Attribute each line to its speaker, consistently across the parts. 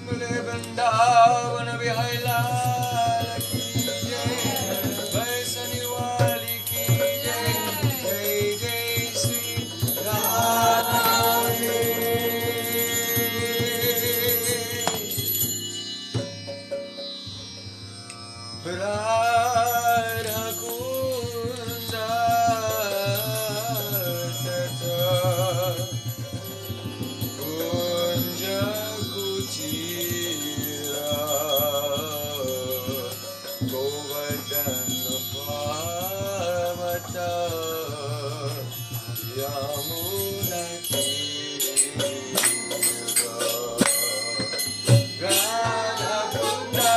Speaker 1: Vrindavan Bihai Lal ki jai, Vaisani Wali ki jai, Jai Jai Sri Radhe. Radha Kunda Tata Kunja Kuchira Govardhan Pavata Yamuna Tira Radha Kunda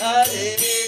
Speaker 2: Hare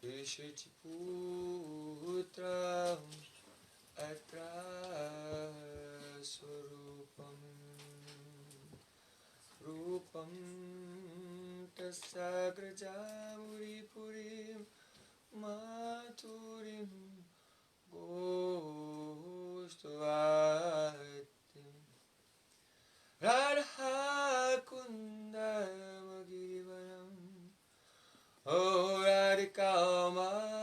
Speaker 1: Vishiti Putram Atra Surupam Rupam Tasagrajamuri Purim Maturim Gostvatim Radha Kundamagirivaram O Radhika Marvasam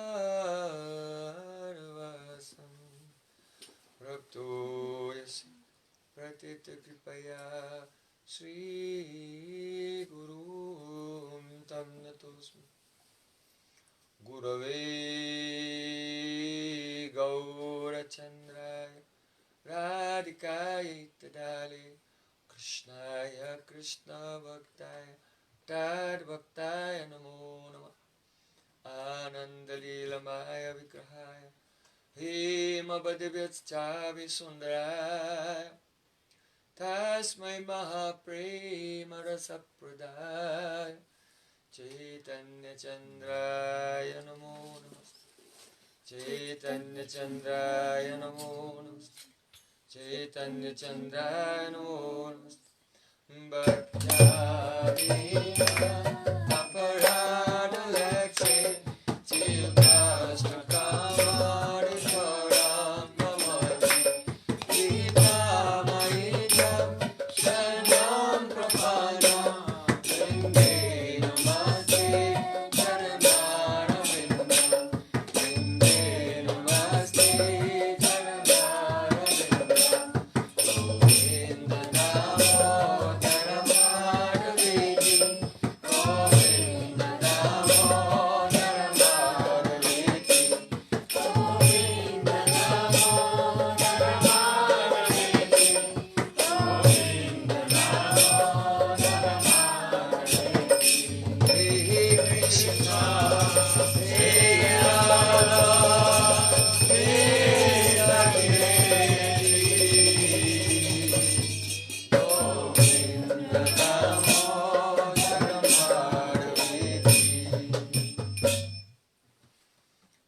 Speaker 1: Prapto Yasi Pratita Kripaya Sri Guru Tam Natosmi Gurave Gaura Chandraya Radhikaya Tadali Krishnaya Krishna Bhaktaya Tad Bhaktaya Namo Namah Anandalila Maya Vigrahaya Hema Bhadivyatschavi Sundaraya Tasmai Mahaprema Rasapradaya Chaitanya Chandraya Namo Namaste Chaitanya Chandraya Namo Namaste Chaitanya Chandraya Namo Namaste Bhakta-vina aparadalakse Chilkashtakamari param pamati Gita-mayidam shanam prapanam Vinde namaste charanara-vindam Vinde namaste charanara-vindam Govinda namo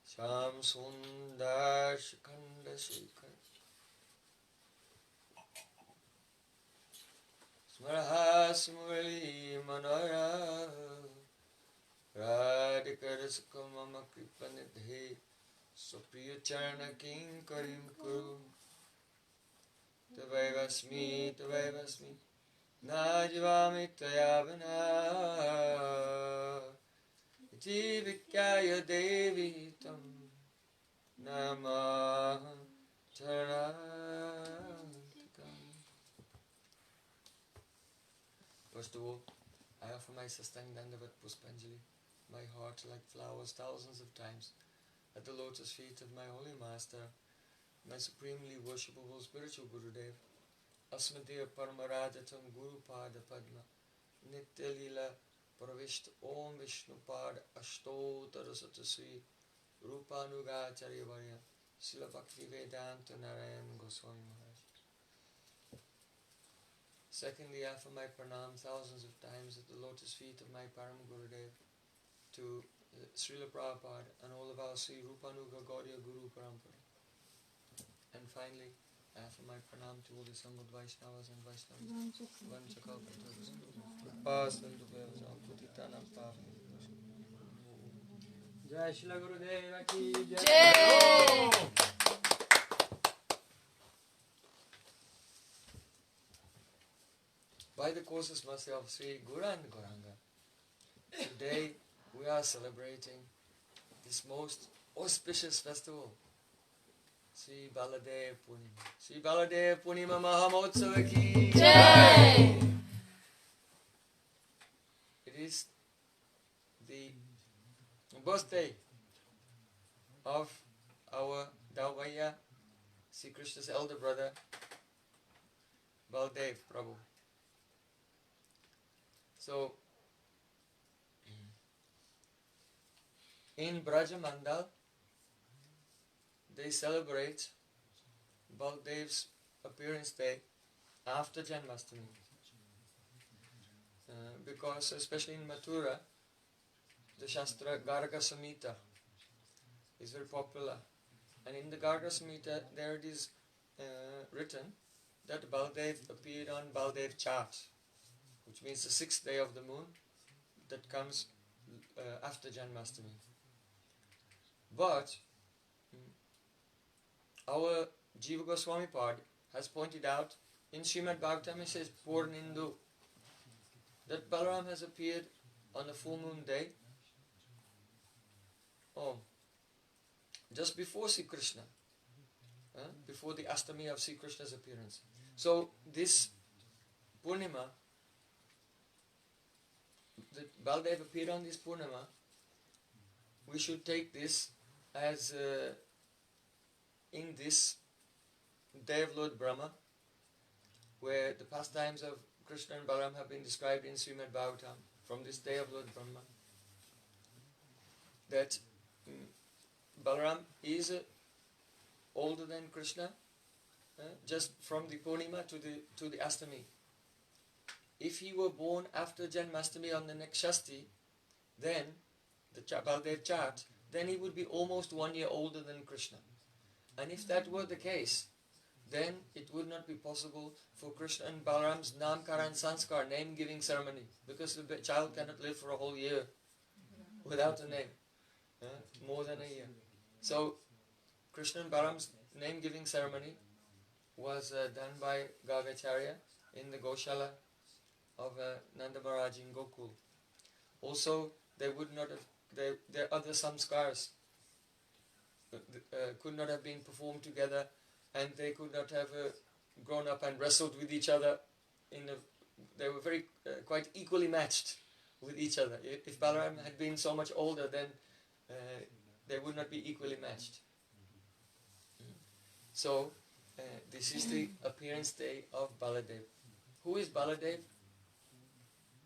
Speaker 1: Sham Sundar Shikanda Shikhar Smaraha Smurli Manara Radhikar Sukamama Kripanidhe Supriya Charna King Karim Kuru Tavaivasmi Najivami Tayavana Jivikaya Devi Tam Namah Charantikam. First of all, I offer my Sastang Dandavat Puspanjali, my heart like flowers thousands of times, at the lotus feet of my holy master, my supremely worshipable spiritual Gurudev, Asmadeva Paramaradatam Guru Pada Padma, Nitya Lila Pravishta Om Vishnu Pad Ashtotara Satasri Rupanugacharya Varya Srila Bhakti Vedanta Narayan Goswami Maharaj. Secondly, I offer my pranam thousands of times at the lotus feet of my Param Gurudev to Srila Prabhupada and all of our Sri Rupanuga Gaudiya Guru Parampara. And finally, I offer my pranam to all the assembled Vaishnavas and Vaishnavas. Jai Shri Gurudeva Ki Jai. By the courses mercy of Sri Guru and Gauranga, today we are celebrating this most auspicious festival, Sri Baladeva Purnima. Sri Baladeva Purnima Mahamotsava Ki Jai. It is the birthday of our Dauvaya, Sri Krishna's elder brother, Baladev Prabhu. So, in Brajamandal, they celebrate Baladev's appearance day after Janmashtami. Because especially in Mathura, Shastra Garga Samhita is very popular. And in the Garga Samhita, there it is written that Baladev appeared on Baladev chart, which means the 6th day of the moon that comes after Janmashtami. But our Jiva Goswami Pad has pointed out in Srimad Bhagavatam, it says Purnindu, that Balaram has appeared on a full moon day, just before Sri Krishna, before the Ashtami of Sri Krishna's appearance. So this Purnima, that Baladev appeared on this Purnima, we should take this as in this day of Lord Brahma, where the pastimes of Krishna and Balaram have been described in Srimad Bhagavatam, from this day of Lord Brahma, that Balaram is older than Krishna, just from the Purnima to the Ashtami. If he were born after Janmashtami on the next Shasti, then the Baladev chart, then he would be almost 1 year older than Krishna. And if that were the case, then it would not be possible for Krishna and Balaram's Namkara and Sanskar, name-giving ceremony, because the child cannot live for a whole year without a name, more than a year. So, Krishna and Balaram's name-giving ceremony was done by Gavacharya in the Goshala of Nanda Maharaj in Gokul. Also, they would not have, their other samskars could not have been performed together, and they could not have grown up and wrestled with each other. They were very quite equally matched with each other. If Balaram had been so much older, then they would not be equally matched. So, this is the appearance day of Baladev. Who is Baladev?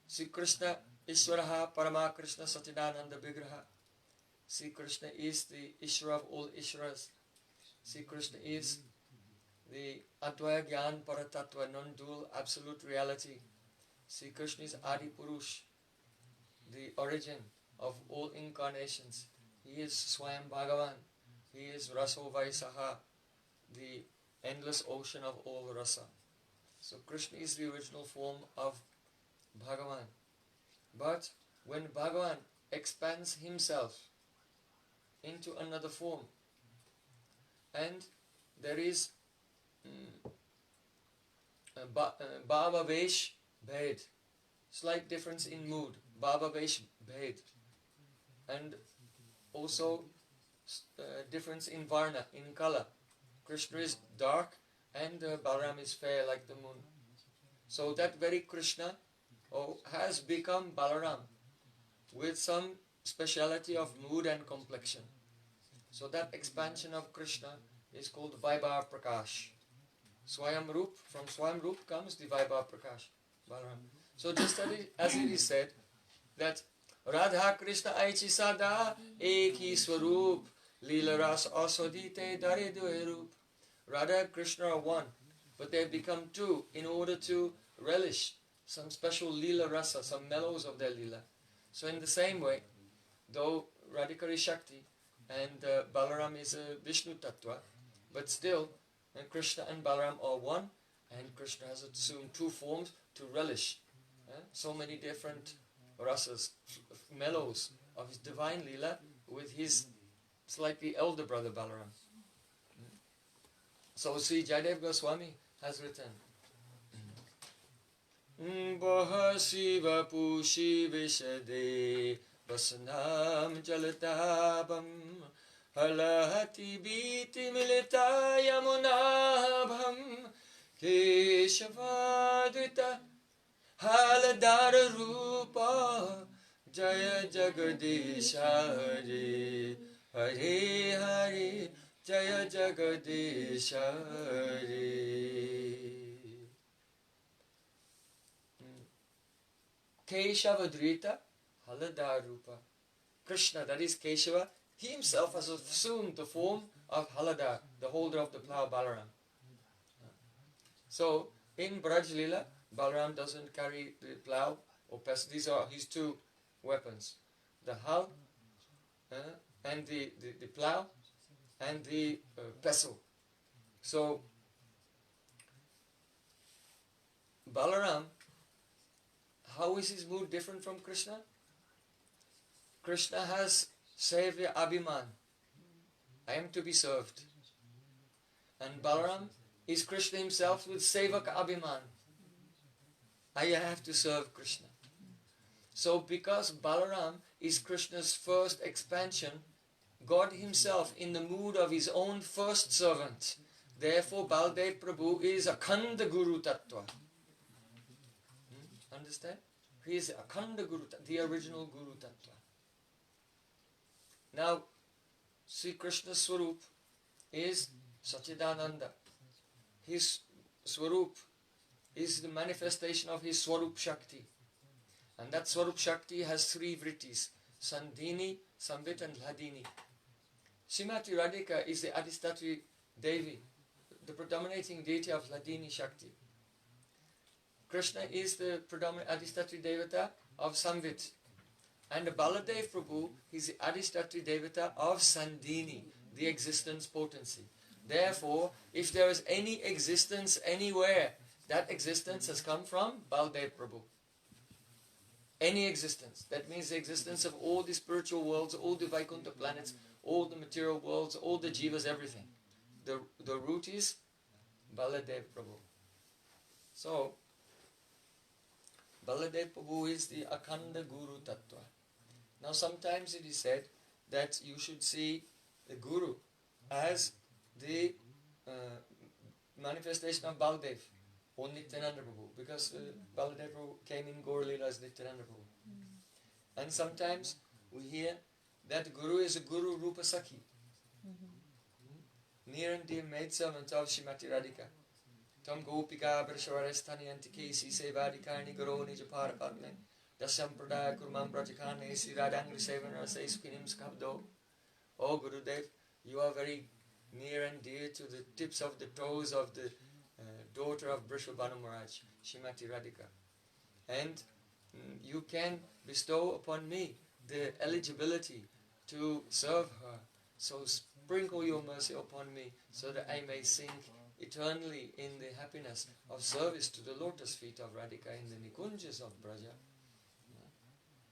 Speaker 1: Sri Krishna Ishwaraha Parama Krishna Satchidananda Vigraha. Sri Krishna is the Ishwara of all Ishwaras. Sri Krishna is the Advaya Gyan Paratattva, non-dual absolute reality. Sri Krishna is Adi Purush, the origin of all incarnations. He is Swayam Bhagavan. He is Raso Vaisaha, the endless ocean of all rasa. So Krishna is the original form of Bhagavan. But when Bhagavan expands himself into another form, and there is Bhava Vesh Bhed, slight difference in mood, Bhava Vesh Bhed, and also difference in Varna, in color. Krishna is dark and Balaram is fair like the moon. So that very Krishna has become Balaram with some speciality of mood and complexion. So that expansion of Krishna is called Vaibhav Prakash. Swayam Roop, from Swayam Roop comes the Vaibhav Prakash, Balaram. So just as it is said that Radha Krishna Aichi Sada Eki Swarup Leela Ras Aswadite Dare Due Roop. Radha and Krishna are one, but they have become two in order to relish some special Leela Rasa, some mellows of their Leela. So in the same way, though Radhikari Shakti and Balaram is a Vishnu Tattva, but still Krishna and Balaram are one, and Krishna has assumed two forms to relish so many different rasas, mellows of his divine Leela with his slightly elder brother Balaram. So Sri Jayadev Goswami has written, Baha Shiva Pushi Vishade Vasanam Jalatabam Halahati Biti Milita Yamunabham Keshavadvita Haladara Rupa Jaya Jagadisha Hare Hare Hare Jaya Jagadisha Hare. Keshavadrita Haladarupa. Krishna, that is Keshava, he himself has assumed the form of Halada, the holder of the plough, Balaram. So, in Braj Lila, Balaram doesn't carry the plough or pestle. These are his two weapons. the hull, and the plow, and the pestle. So, Balaram, how is his mood different from Krishna? Krishna has Sevya Abhiman. I am to be served. And Balaram is Krishna himself with Sevaka Abhiman. I have to serve Krishna. So because Balaram is Krishna's first expansion, God himself in the mood of his own first servant. Therefore Baladeva Prabhu is Akhanda Guru Tattva. Understand? He is Akhanda Guru Tattva, the original Guru Tattva. Now, Sri Krishna's Swarup is Sachidananda. His Swarup is the manifestation of his Swarup Shakti. And that Swarup Shakti has three vrittis, Sandhini, Samvit and Hladini. Srimati Radhika is the Adhistatri Devi, the predominating deity of Hladini Shakti. Krishna is the predominant Adhistatri Devata of Samvit. And Baladeva Prabhu is the Adhistatri Devata of Sandhini, the existence potency. Therefore, if there is any existence anywhere, that existence has come from Baladeva Prabhu. Any existence. That means the existence of all the spiritual worlds, all the Vaikuntha planets, all the material worlds, all the jivas, everything. The root is Baladeva Prabhu. So, Baladeva Prabhu is the Akhanda Guru Tattva. Now sometimes it is said that you should see the Guru as the manifestation of Baladev or Nityananda Prabhu, because Baladeva Prabhu came in Gaur Leela as Nityananda Prabhu. And sometimes we hear that Guru is a Guru Rupa Sakhi, near and dear maidservant of Srimati Radhika. Tam Gopika Brashvarasthani Antikesi Sevadikarni Guru Nijapara Padme Dasyam Pradaya Kurmam Prajakane Sri Radhangri Sevana Saiskinim Skabdo. Oh Gurudev, you are very near and dear to the tips of the toes of the daughter of Brishvabhanu Maharaj, Srimati Radhika. And you can bestow upon me the eligibility to serve her. So sprinkle your mercy upon me so that I may sink eternally in the happiness of service to the lotus feet of Radhika in the Nikunjas of Braja.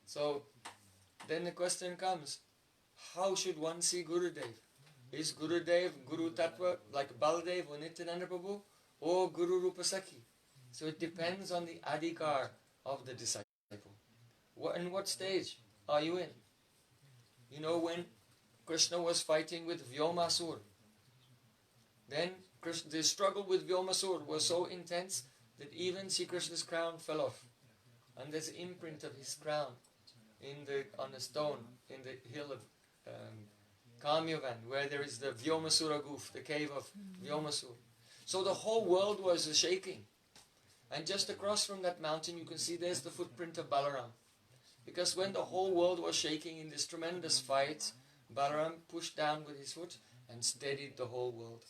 Speaker 1: So then the question comes, how should one see Gurudev? Is Gurudev Guru Tattva like Baladev or Nityananda Prabhu, or Guru Rupa Sakhi? So it depends on the adhikar of the disciple. In what stage are you in? You know, when Krishna was fighting with Vyomasur, then the struggle with Vyomasur was so intense that even Sri Krishna's crown fell off. And there's an imprint of his crown on a stone in the hill of Kamyavan, where there is the Vyomasura Guf, the cave of Vyomasur. So the whole world was shaking. And just across from that mountain you can see there's the footprint of Balaram. Because when the whole world was shaking in this tremendous fight, Balaram pushed down with his foot and steadied the whole world.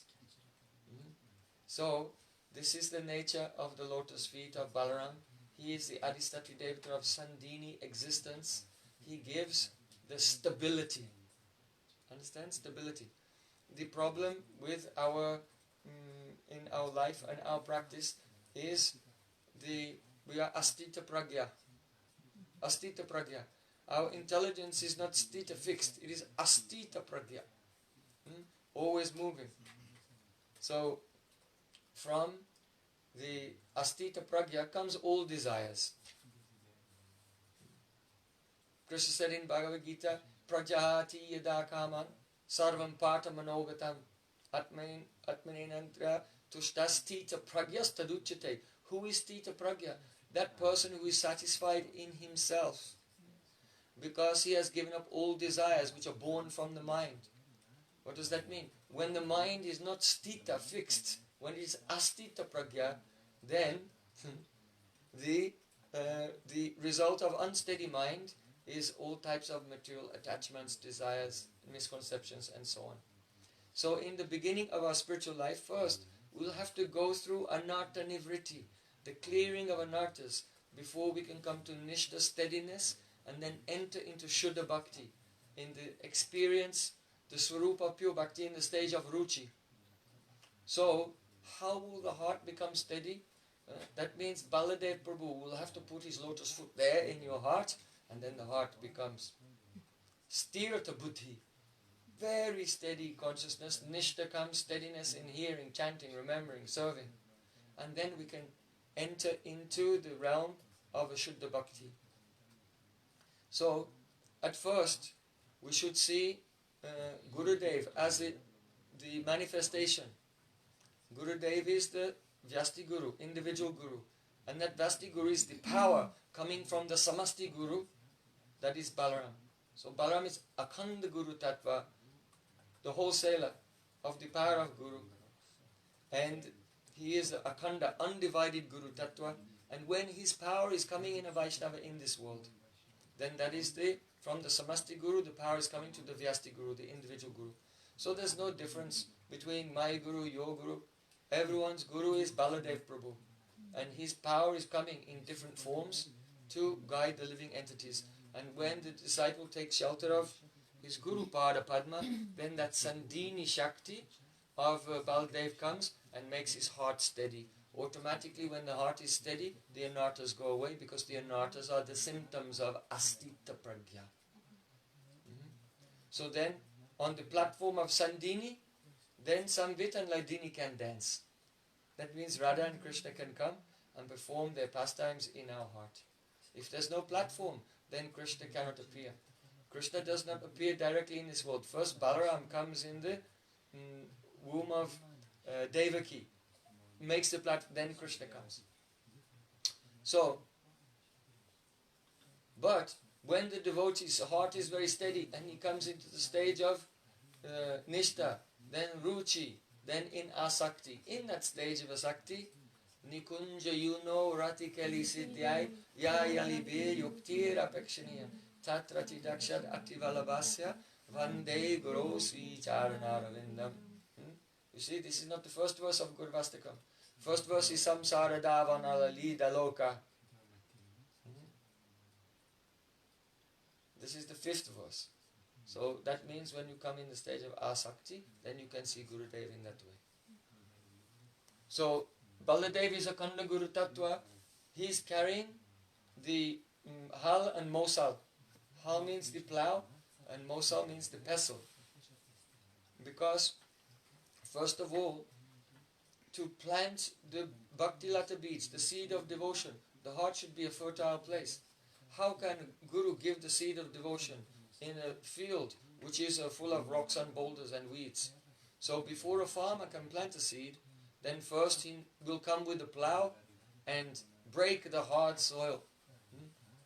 Speaker 1: So, this is the nature of the lotus feet of Balaram. He is the Adhistatri Devata of Sandhini existence. He gives the stability. Understand? Stability. The problem with in our life and our practice is we are astita pragya. Astita pragya. Our intelligence is not stita fixed. It is astita pragya. Always moving. So, from the astita pragya comes all desires. Krishna said in Bhagavad Gita, Prajahati yada kaman sarvam pata manogatam atmanenantra tushtasthita pragyastadutchate. Who is Tita Pragya? That person who is satisfied in himself, because he has given up all desires which are born from the mind. What does that mean? When the mind is not stita, fixed, when it is astita pragya, then the result of unsteady mind is all types of material attachments, desires, misconceptions, and so on. So in the beginning of our spiritual life, first we'll have to go through anartha nivritti, the clearing of anarthas, before we can come to nishta, steadiness, and then enter into Shuddha Bhakti, in the experience, the Swarupa pure Bhakti in the stage of Ruchi. So, how will the heart become steady? That means Baladeva Prabhu will have to put his lotus foot there in your heart, and then the heart becomes Sthirata Buddhi, very steady consciousness. Nishta comes, steadiness in hearing, chanting, remembering, serving. And then we can enter into the realm of a Shuddha Bhakti. So, at first, we should see Gurudev as the manifestation. Gurudev is the Vyasti Guru, individual Guru. And that Vyasti Guru is the power coming from the Samasti Guru, that is Balaram. So Balaram is Akhanda Guru Tattva, the wholesaler of the power of Guru. And he is the Akhanda, undivided Guru Tattva. And when his power is coming in a Vaishnava in this world, then that is from the Samasti Guru, the power is coming to the Vyasti Guru, the individual Guru. So there's no difference between my Guru, your Guru. Everyone's Guru is Baladev Prabhu. And his power is coming in different forms to guide the living entities. And when the disciple takes shelter of his Guru Pada Padma, then that Sandhini Shakti of Baladev comes and makes his heart steady. Automatically, when the heart is steady, the anarthas go away, because the anarthas are the symptoms of Astita Pragya. So then, on the platform of Sandhini, then Samvit and Laidini can dance. That means Radha and Krishna can come and perform their pastimes in our heart. If there's no platform, then Krishna cannot appear. Krishna does not appear directly in this world. First, Balaram comes in the womb of Devaki, makes the platform, then Krishna comes. So, but when the devotee's heart is very steady and he comes into the stage of Nishta, then Ruchi, then in Asakti. In that stage of Asakti, Nikunja Yuno Rati Keli Siddhyai Ya Yalibe Yuktir Apekshaniyam Tatrati Dakshad Aktivalabhasya Vande Guru Sri Charanaravindam. You see, this is not the first verse of Gurvastakam. First verse is Samsara Davana Lida Loka. This is the fifth verse. So that means when you come in the stage of Asakti, then you can see Gurudev in that way. So Baladev is Akhanda Guru Tattva. He is carrying the Hal and Mosal. Hal means the plough and Mosal means the pestle. Because first of all, to plant the Bhakti Lata beads, the seed of devotion, the heart should be a fertile place. How can Guru give the seed of devotion in a field which is full of rocks and boulders and weeds? So before a farmer can plant a seed, then first he will come with a plough and break the hard soil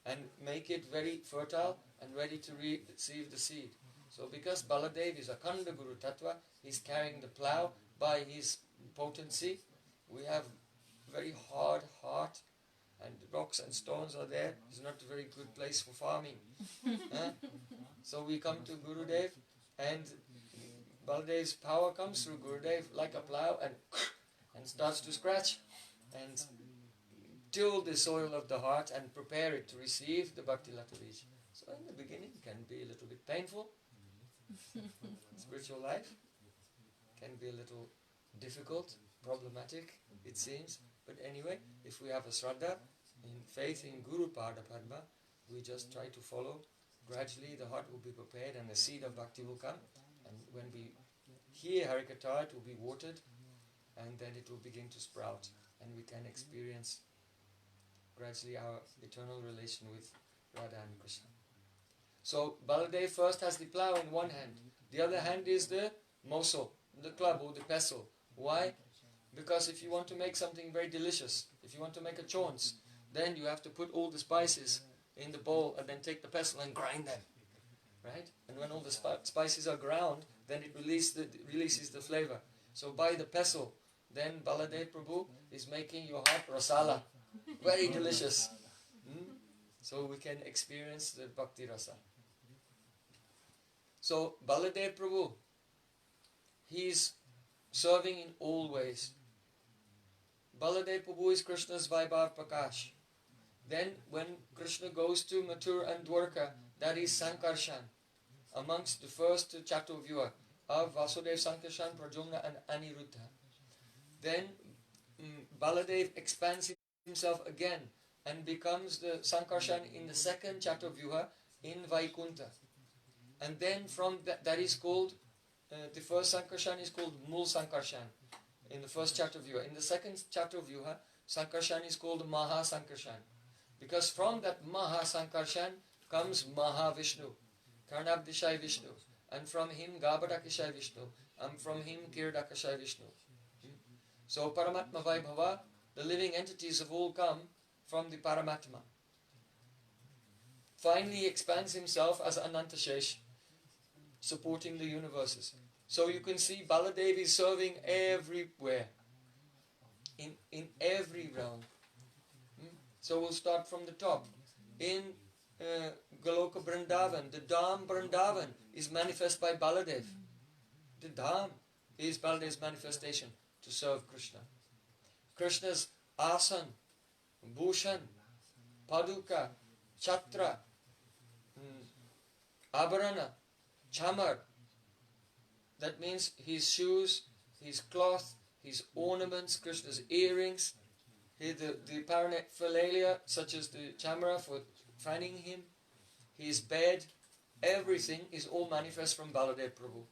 Speaker 1: and make it very fertile and ready to receive the seed. So because Baladev is Akhanda Guru Tattva, he is carrying the plough by his potency. We have very hard heart and rocks and stones are there. It's not a very good place for farming. So we come to Gurudev and Baladev's power comes through Gurudev like a plough and starts to scratch and till the soil of the heart and prepare it to receive the Bhakti Lata Beej. So in the beginning it can be a little bit painful. Spiritual life can be a little difficult, problematic, it seems. But anyway, if we have a Shraddha, in faith in Guru Pada Padma, we just try to follow. Gradually the heart will be prepared and the seed of bhakti will come. And when we hear Harikatha, it will be watered and then it will begin to sprout. And we can experience gradually our eternal relation with Radha and Krishna. So Baladev first has the plough in one hand. The other hand is the moso, the club or the pestle. Why? Because if you want to make something very delicious, if you want to make a chaunce, then you have to put all the spices in the bowl and then take the pestle and grind them. Right? And when all the spices are ground, then it releases the flavor. So by the pestle, then Baladev Prabhu is making your heart rasala. Very delicious. So we can experience the bhakti rasa. So Baladev Prabhu, he is serving in all ways. Baladev Prabhu is Krishna's Vaibhav Prakash. Then when Krishna goes to Mathura and Dwarka, that is Sankarshan, amongst the first Chaturvyuha of Vasudev, Sankarshan, Prayojana and Aniruddha. Then Baladev expands himself again and becomes the Sankarshan in the second Chaturvyuha in Vaikunta. And then from that is called, the first Sankarshan is called Mul Sankarshan in the first Chaturvyuha. In the second Chaturvyuha, Sankarshan is called Maha Sankarshan. Because from that Maha Sankarshan comes Mahavishnu, Karnabdishai Vishnu, and from him Gabadakishai Vishnu, and from him Kirdakashai Vishnu. So Paramatma Vaibhava, the living entities have all come from the Paramatma. Finally he expands himself as Anantashesh, supporting the universes. So you can see Baladev is serving everywhere, in every realm. So we'll start from the top. In Goloka Vrindavan, the Dham Vrindavan is manifest by Baladev. The Dham is Baladev's manifestation to serve Krishna. Krishna's Asan, Bhushan, Paduka, Chatra, Abharana, Chamar. That means his shoes, his cloth, his ornaments, Krishna's earrings, the paraphernalia such as the chamara for fanning him, his bed, everything is all manifest from Baladev Prabhu.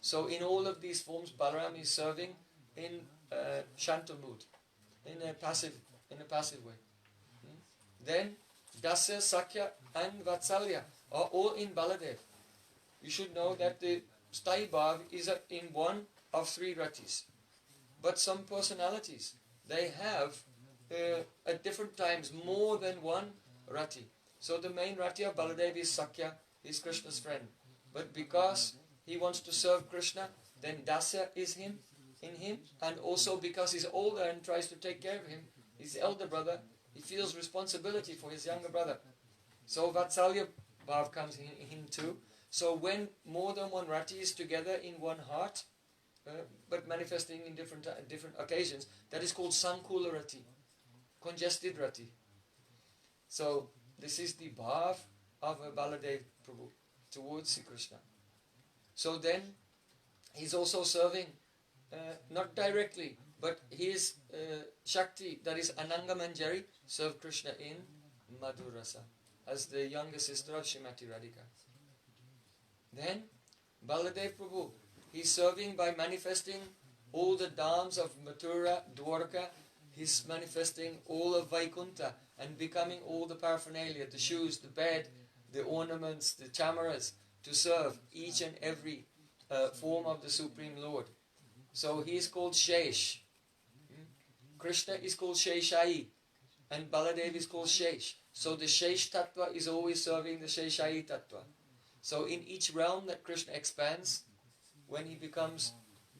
Speaker 1: So in all of these forms, Balaram is serving in Shanta mood, in a passive way. Then Dasya, Sakya and Vatsalya are all in Baladev. You should know that the Sthai Bhav is in one of three ratis. But some personalities, they have at different times more than one rati. So the main rati of Baladev is Sakya, is Krishna's friend. But because he wants to serve Krishna, then Dasya is in him, and also because he's older and tries to take care of him, his elder brother, he feels responsibility for his younger brother. So Vatsalya Bhav comes in him too. So when more than one rati is together in one heart, but manifesting in different occasions, that is called Sankula rati, congested rati. So this is the bhav of Baladev Prabhu towards Sri Krishna. So then he's also serving, not directly, but his Shakti, that is Ananga Manjari, served Krishna in Madhurasa as the younger sister of Srimati Radhika. Then Baladev Prabhu, he's serving by manifesting all the dhams of Mathura, Dwarka. He's manifesting all of Vaikunta and becoming all the paraphernalia, the shoes, the bed, the ornaments, the chamaras, to serve each and every form of the Supreme Lord. So he is called Shesh. Krishna is called Sheshai and Baladev is called Shesh. So the Shesh Tattva is always serving the Sheshai Tattva. So in each realm that Krishna expands, when he becomes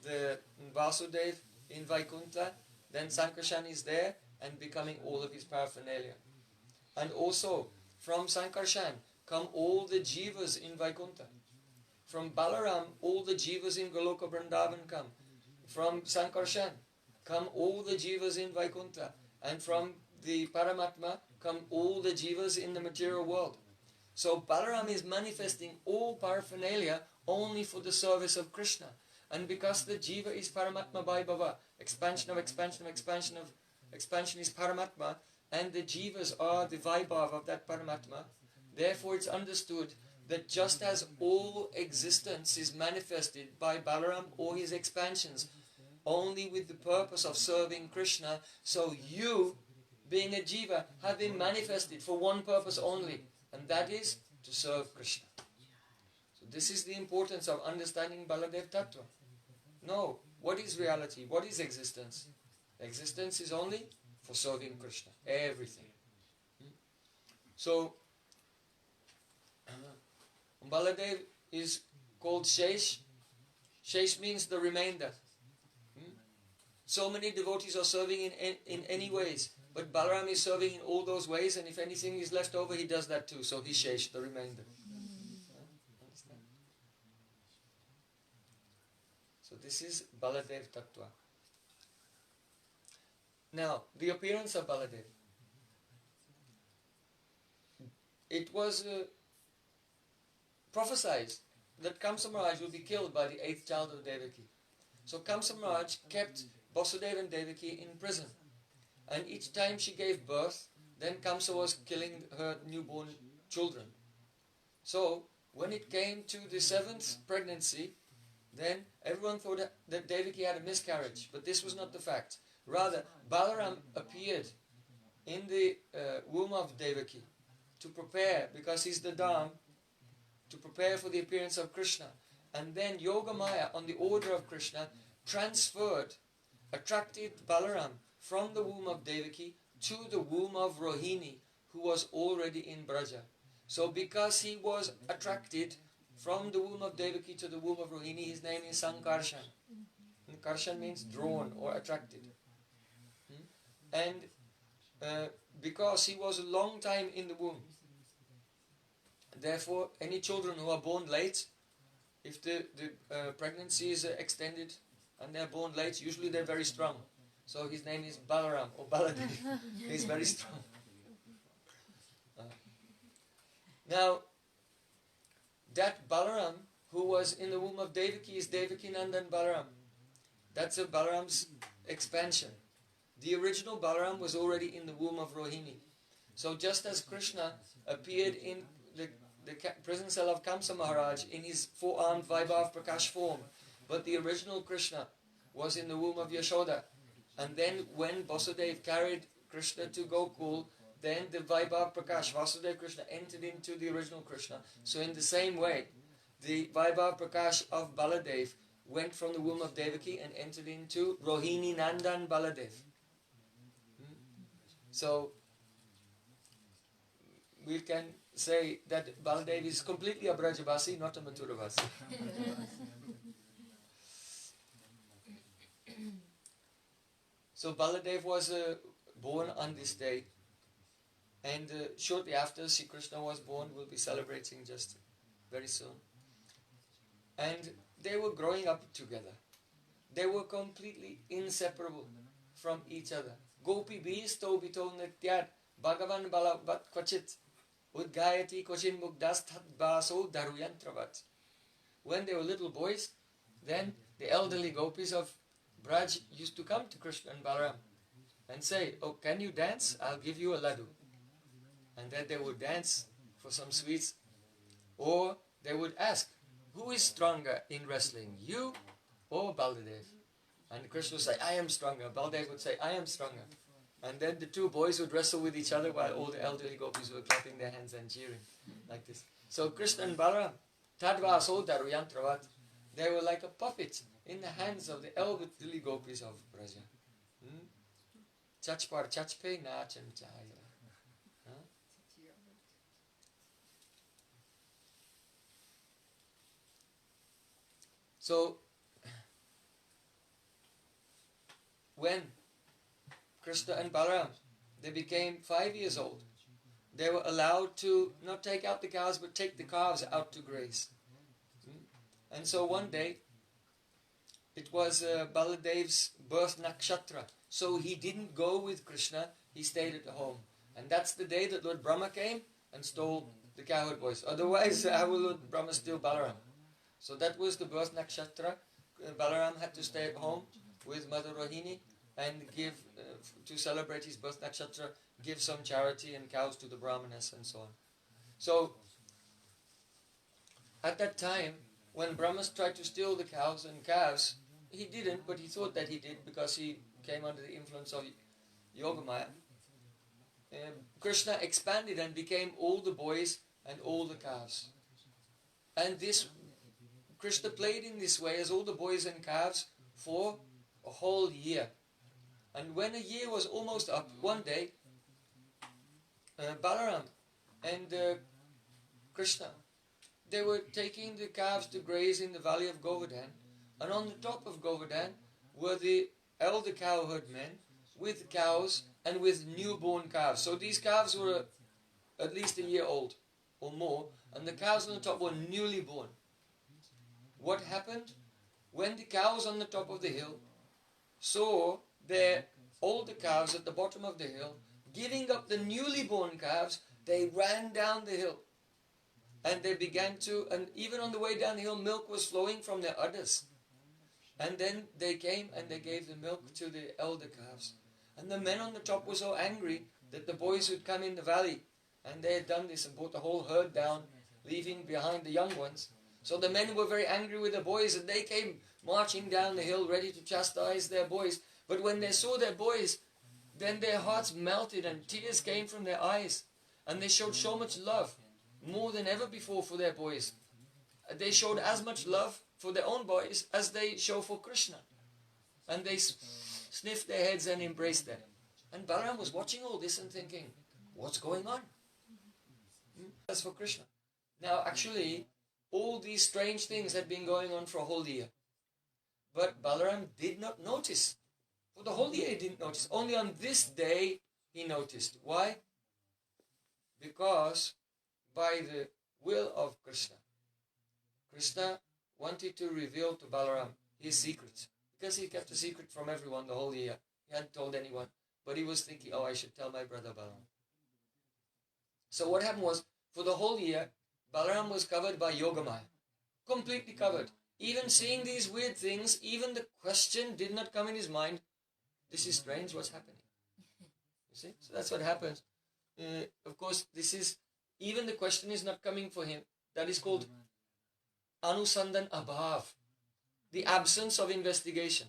Speaker 1: the Vasudev in Vaikunta, then Sankarshan is there and becoming all of his paraphernalia. And also from Sankarshan come all the jivas in Vaikunta. From Balaram, all the jivas in Goloka Vrindavan come. From Sankarshan come all the jivas in Vaikunta. And from the Paramatma come all the jivas in the material world. So Balaram is manifesting all paraphernalia only for the service of Krishna. And because the jiva is Paramatma Vaibhava, expansion is Paramatma, and the jivas are the Vaibhava of that Paramatma, therefore it's understood that just as all existence is manifested by Balaram or his expansions only with the purpose of serving Krishna, so you, being a jiva, have been manifested for one purpose only, and that is to serve Krishna. So this is the importance of understanding Baladev Tattva. No, what is reality? What is existence? Existence is only for serving Krishna. Everything. So, Baladev is called Shesh. Shesh means the remainder. So many devotees are serving in any ways. But Balaram is serving in all those ways, and if anything is left over, he does that too. So he's Shesh, the remainder. Understand? So this is Baladev Tattva. Now, the appearance of Baladev. it was prophesied that Kamsa Maharaj would be killed by the 8th child of Devaki. So Kamsa Maharaj kept Vasudeva and Devaki in prison. And each time she gave birth, then Kamsa was killing her newborn children. So when it came to the 7th pregnancy, then everyone thought that Devaki had a miscarriage. But this was not the fact. Rather, Balaram appeared in the womb of Devaki to prepare, because he's the Dham, to prepare for the appearance of Krishna. And then Yogamaya, on the order of Krishna, attracted Balaram from the womb of Devaki to the womb of Rohini, who was already in Braja. So because he was attracted from the womb of Devaki to the womb of Rohini, his name is Sankarshan. And Karshan means drawn or attracted. And because he was a long time in the womb, therefore any children who are born late, if the pregnancy is extended and they're born late, usually they're very strong. So his name is Balaram or Baladeva. He's very strong. Now, that Balaram who was in the womb of Devaki is Devaki Nandan Balaram. That's a Balaram's expansion. The original Balaram was already in the womb of Rohini. So just as Krishna appeared in the prison cell of Kamsa Maharaj in his four-armed Vaibhav Prakash form, but the original Krishna was in the womb of Yashoda. And then when Vasudeva carried Krishna to Gokul, then the Vaibhav Prakash, Vasudeva Krishna, entered into the original Krishna. So in the same way, the Vaibhav Prakash of Baladev went from the womb of Devaki and entered into Rohini Nandan Baladev. So we can say that Baladev is completely a Brajavasi, not a Mathuravasi. So Baladev was born on this day, and shortly after Sri Krishna was born, we'll be celebrating just very soon. And they were growing up together. They were completely inseparable from each other. Gopi bisto bito nityat Bhagavan balavat kvachit udgayati kvachin mugdas baso daruyantravat. When they were little boys, then the elderly gopis of Braj used to come to Krishna and Balaram and say, "Oh, can you dance? I'll give you a laddu." And then they would dance for some sweets. Or they would ask, "Who is stronger in wrestling, you or Baladev?" And Krishna would say, "I am stronger." Baladev would say, "I am stronger." And then the two boys would wrestle with each other while all the elderly gopis were clapping their hands and cheering like this. So Krishna and Balaram, Tadva so daruyantravat, they were like a puppet in the hands of the elderly gopis of Braja. Chachpar chachpe nachan chaya. So, when Krishna and Balaram, they became 5 years old, they were allowed to not take out the cows, but take the calves out to graze. And so one day, it was Baladev's birth nakshatra. So he didn't go with Krishna, he stayed at home. And that's the day that Lord Brahma came and stole the cowherd boys. Otherwise, how will Lord Brahma steal Balaram? So that was the birth nakshatra. Balaram had to stay at home with Mother Rohini and give, to celebrate his birth nakshatra, give some charity and cows to the brahmanas and so on. So, at that time, when Brahmas tried to steal the cows and calves, he didn't, but he thought that he did because he came under the influence of Yogamaya. Krishna expanded and became all the boys and all the calves. And this Krishna played in this way as all the boys and calves for a whole year. And when a year was almost up, one day, Balaram and Krishna, they were taking the calves to graze in the valley of Govardhan. And on the top of Govardhan were the elder cowherd men with cows and with newborn calves. So these calves were at least a year old or more, and the cows on the top were newly born. What happened? When the cows on the top of the hill saw their older calves at the bottom of the hill giving up the newly born calves, they ran down the hill. And they began to, and even on the way down the hill, milk was flowing from their udders. And then they came and they gave the milk to the elder calves. And the men on the top were so angry that the boys would come in the valley. And they had done this and brought the whole herd down, leaving behind the young ones. So the men were very angry with the boys, and they came marching down the hill ready to chastise their boys. But when they saw their boys, then their hearts melted and tears came from their eyes. And they showed so much love, more than ever before, for their boys. They showed as much love for their own boys as they show for Krishna. And they sniffed their heads and embraced them. And Balaram was watching all this and thinking, what's going on? That's for Krishna. Now actually, all these strange things had been going on for a whole year. But Balaram did not notice. For the whole year he didn't notice. Only on this day he noticed. Why? Because by the will of Krishna, Krishna wanted to reveal to Balaram his secrets. Because he kept a secret from everyone the whole year. He hadn't told anyone. But he was thinking, oh, I should tell my brother Balaram. So what happened was, for the whole year, Balaram was covered by Yogamaya. Completely covered. Even seeing these weird things, even the question did not come in his mind, this is strange, what's happening? You see? So that's what happens. Of course, this is, even the question is not coming for him. That is called Anusandan Abhav. The absence of investigation.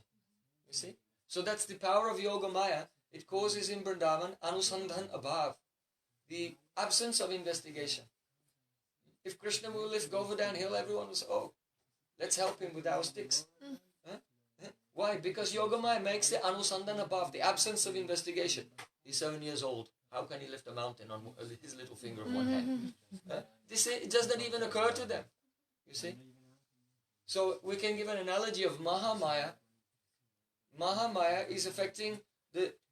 Speaker 1: You see? So that's the power of Yogamaya. It causes in Vrindavan Anusandan Abhav. The absence of investigation. If Krishna will go over downhill, everyone will say, oh, let's help him with our sticks. Huh? Why? Because Yogamaya makes the Anusandan Abhav, the absence of investigation. He's 7 years old. How can he lift a mountain on his little finger of one hand? This, it does not even occur to them. You see? So we can give an analogy of Mahamaya. Mahamaya is affecting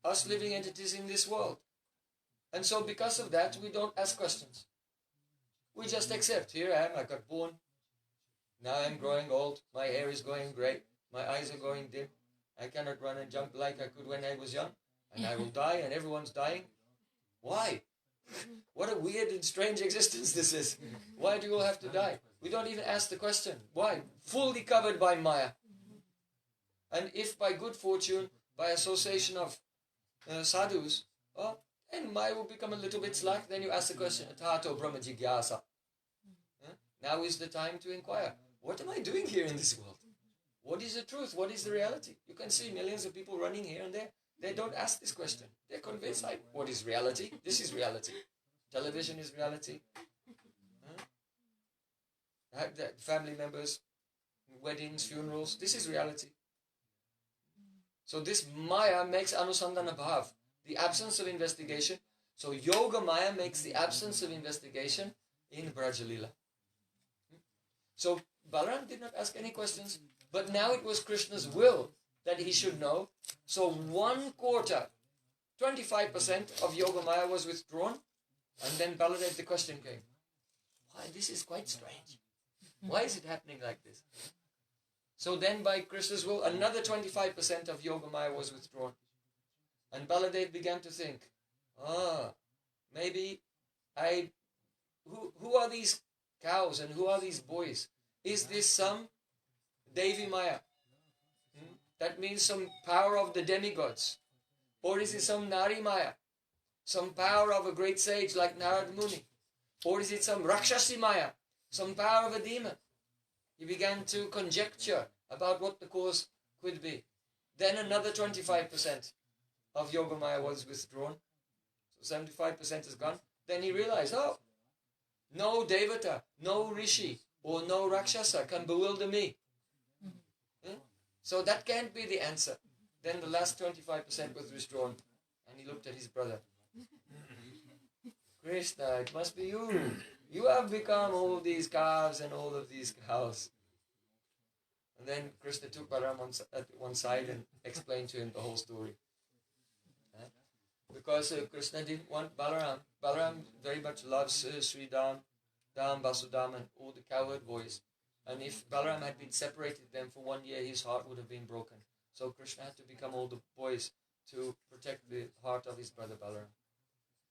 Speaker 1: us living entities in this world. And so because of that, we don't ask questions. We just accept. Here I am, I got born. Now I'm growing old. My hair is going grey. My eyes are going dim. I cannot run and jump like I could when I was young. And I will die and everyone's dying. Why? What a weird and strange existence this is. Why do you all have to die? We don't even ask the question. Why? Fully covered by Maya. And if by good fortune, by association of sadhus, and Maya will become a little bit slack, then you ask the question, Tato Brahma Jigyasa. Now is the time to inquire, what am I doing here in this world? What is the truth? What is the reality? You can see millions of people running here and there. They don't ask this question. They're convinced, like, what is reality? This is reality. Television is reality. Family members, weddings, funerals, this is reality. So this Maya makes Anusandana Bhav, the absence of investigation. So Yoga Maya makes the absence of investigation in Brajalila. So Balaram did not ask any questions, but now it was Krishna's will that he should know. So 1/4, 25% of Yoga Maya was withdrawn, and then Baladeva, the question came, why, this is quite strange. Why is it happening like this? So then by Krishna's will, another 25% of Yoga Maya was withdrawn. And Baladeva began to think, maybe who are these cows and who are these boys? Is this some Devi Maya? That means some power of the demigods. Or is it some Nari Maya? Some power of a great sage like Narad Muni? Or is it some Rakshasi Maya? Some power of a demon? He began to conjecture about what the cause could be. Then another 25% of Yoga Maya was withdrawn. So 75% is gone. Then he realized, no Devata, no Rishi, or no Rakshasa can bewilder me. So that can't be the answer. Then the last 25% was withdrawn. And he looked at his brother. Krishna, it must be you. You have become all these calves and all of these cows. And then Krishna took Balaram at one side and explained to him the whole story. Because Krishna didn't want Balaram. Balaram very much loves Sri Dam, Vasudam and all the cowherd boys. And if Balaram had been separated them for 1 year, his heart would have been broken. So Krishna had to become all the boys to protect the heart of his brother Balaram.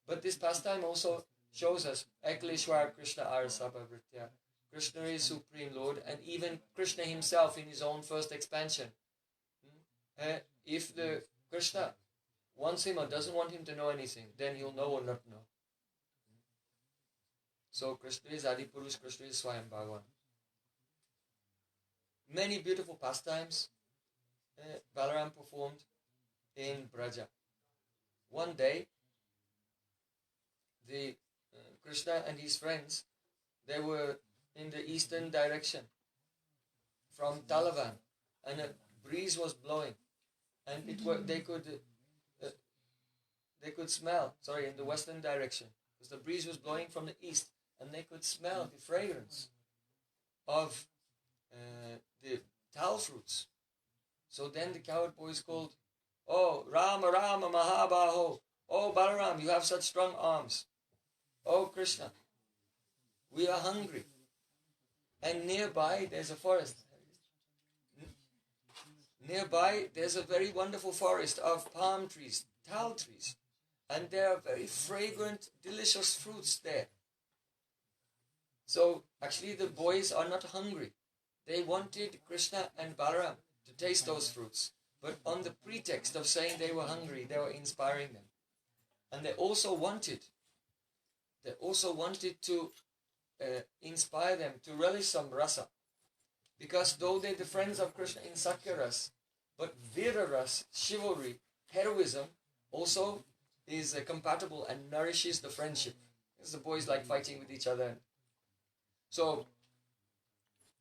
Speaker 1: But this pastime also shows us Ekleshwar Krishna Arasabha Vritya. Krishna is Supreme Lord, and even Krishna himself in his own first expansion. If the Krishna wants him or doesn't want him to know anything, then he'll know or not know. So Krishna is Adipurush, Krishna is Swayam Bhagavan. Many beautiful pastimes Balaram performed in Braja. One day, the Krishna and his friends, they were in the eastern direction from Talavan, and a breeze was blowing, and they could smell. Sorry, in the western direction, because the breeze was blowing from the east, and they could smell the fragrance of the tal fruits. So then the cowherd boys called, "Oh, Rama, Rama, Mahabaho! Oh, Balaram, you have such strong arms! Oh, Krishna, we are hungry." And nearby there's a forest. Nearby there's a very wonderful forest of palm trees, tal trees. And there are very fragrant, delicious fruits there. So actually the boys are not hungry. They wanted Krishna and Balaram to taste those fruits. But on the pretext of saying they were hungry, they were inspiring them. And they also wanted to inspire them to relish some rasa. Because though they're the friends of Krishna in Sakya Ras, but Vira Ras, chivalry, heroism, also is compatible and nourishes the friendship. Because the boys like fighting with each other. So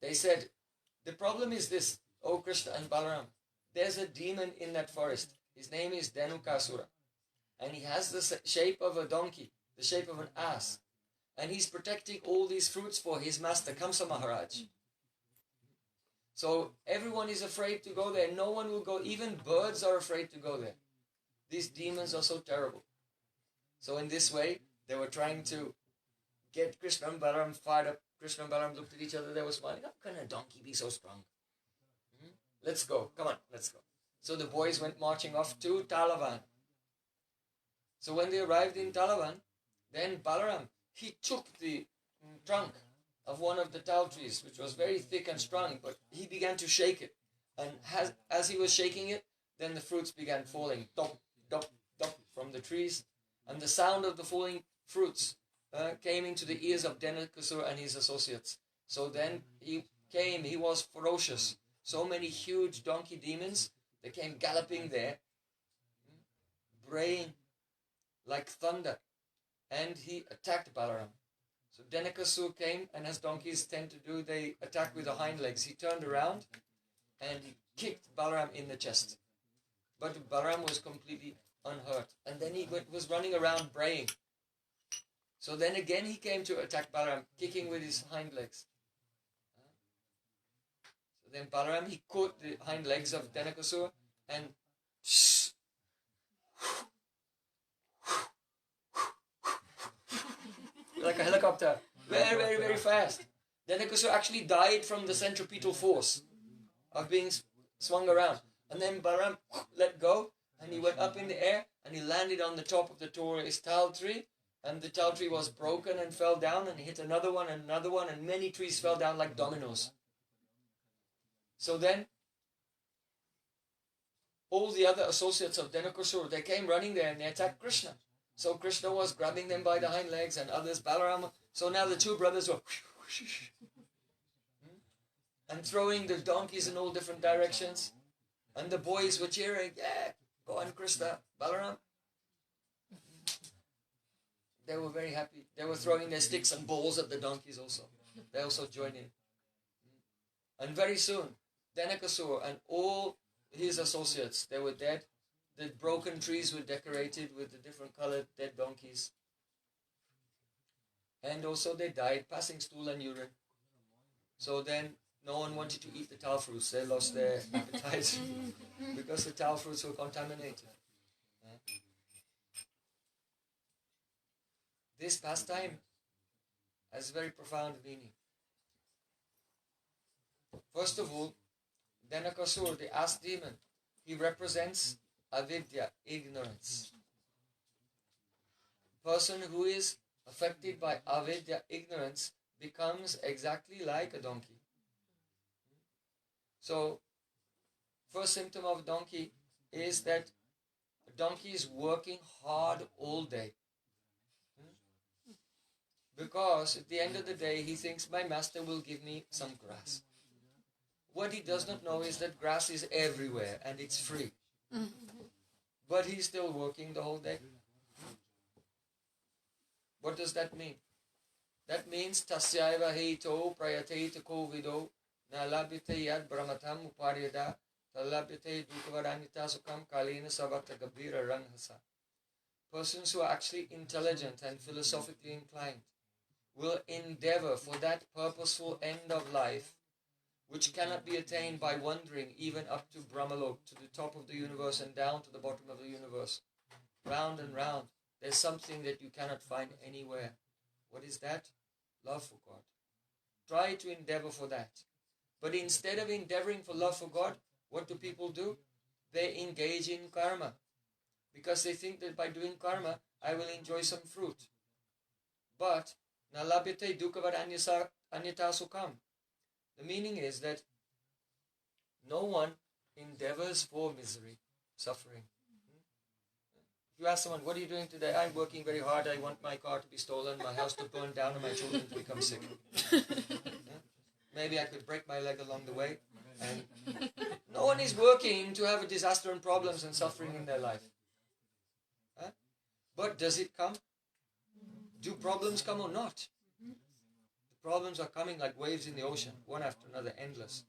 Speaker 1: they said, the problem is this, O Krishna and Balaram, there's a demon in that forest. His name is Dhenukasura. And he has the shape of a donkey, the shape of an ass. And he's protecting all these fruits for his master, Kamsa Maharaj. So everyone is afraid to go there. No one will go. Even birds are afraid to go there. These demons are so terrible. So in this way, they were trying to get Krishna and Balaram fired up. Krishna and Balaram looked at each other. They were smiling. How can a donkey be so strong? Let's go. Come on, let's go. So the boys went marching off to Talavan. So when they arrived in Talavan, then Balaram, he took the trunk of one of the tal trees, which was very thick and strong, but he began to shake it. And as he was shaking it, then the fruits began falling, dop, dop, dop, from the trees. And the sound of the falling fruits came into the ears of Dhenukasura and his associates. So then he was ferocious. So many huge donkey demons, they came galloping there, braying like thunder. And he attacked Balaram. So Dhenukasura came, and as donkeys tend to do, they attack with the hind legs. He turned around and he kicked Balaram in the chest. But Balaram was completely unhurt. And then he was running around braying. So then again he came to attack Balaram, kicking with his hind legs. So then Balaram, he caught the hind legs of Dhenukasura and like a helicopter, very, very, very fast. Dhenukasura actually died from the centripetal force of being swung around. And then Balaram let go, and he went up in the air, and he landed on the top of the Taurus tal tree, and the tal tree was broken and fell down, and he hit another one, and many trees fell down like dominoes. So then, all the other associates of Dhenukasura, they came running there, and they attacked Krishna. So Krishna was grabbing them by the hind legs, and others, Balarama. So now the two brothers were and throwing the donkeys in all different directions. And the boys were cheering, yeah, go on Krishna, Balaram. They were very happy. They were throwing their sticks and balls at the donkeys also. They also joined in. And very soon, Dhenukasura and all his associates, they were dead. The broken trees were decorated with the different colored dead donkeys. And also they died, passing stool and urine. So then no one wanted to eat the tal fruits. They lost their appetite because the tal fruits were contaminated. This pastime has very profound meaning. First of all, Dhenukasura, the ass demon, he represents avidya, ignorance. Person who is affected by avidya, ignorance, becomes exactly like a donkey. So, first symptom of donkey is that a donkey is working hard all day. Because at the end of the day, he thinks my master will give me some grass. What he does not know is that grass is everywhere and it's free. But he's still working the whole day. What does that mean? That means tasyaiva heito prayate ko vido na labite yad brahmatam uparyada talabite dukavaranita sukam kalina savata gabira ranghasa. Persons who are actually intelligent and philosophically inclined will endeavor for that purposeful end of life, which cannot be attained by wandering even up to Brahmalok, to the top of the universe and down to the bottom of the universe. Round and round. There's something that you cannot find anywhere. What is that? Love for God. Try to endeavor for that. But instead of endeavoring for love for God, what do people do? They engage in karma. Because they think that by doing karma, I will enjoy some fruit. But, nalabhyate dukkavad anyata sukham. The meaning is that no one endeavors for misery, suffering. If you ask someone, what are you doing today? I'm working very hard. I want my car to be stolen, my house to burn down, and my children to become sick. Maybe I could break my leg along the way. And no one is working to have a disaster and problems and suffering in their life. But does it come? Do problems come or not? The problems are coming like waves in the ocean, one after another, endless.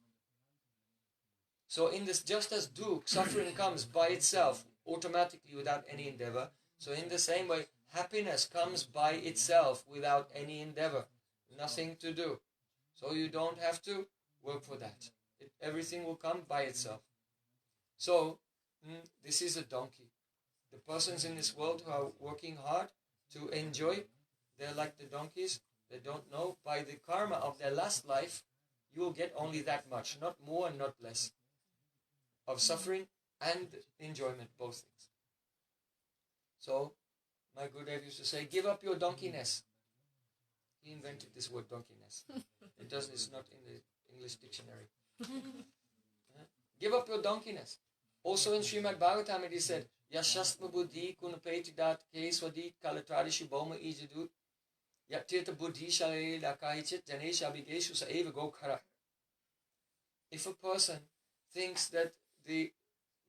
Speaker 1: So in this, just as suffering comes by itself, automatically without any endeavor, so in the same way, happiness comes by itself without any endeavor, nothing to do. So you don't have to work for that. Everything will come by itself. So, this is a donkey. The persons in this world who are working hard to enjoy, they're like the donkeys. They don't know. By the karma of their last life, you will get only that much, not more and not less, of suffering and enjoyment, both things. So, my Gurudev used to say, give up your donkeyness. He invented this word donkeyness. It's not in the English dictionary. Give up your donkeyness. Also in Srimad Bhagavatam it is said, Yashasma buddhi kunapetidat keswadit kalatradishu boma ijadut yatirtha buddhi shalale lakaichit janesh abigeshu saeva gokhara. If a person thinks that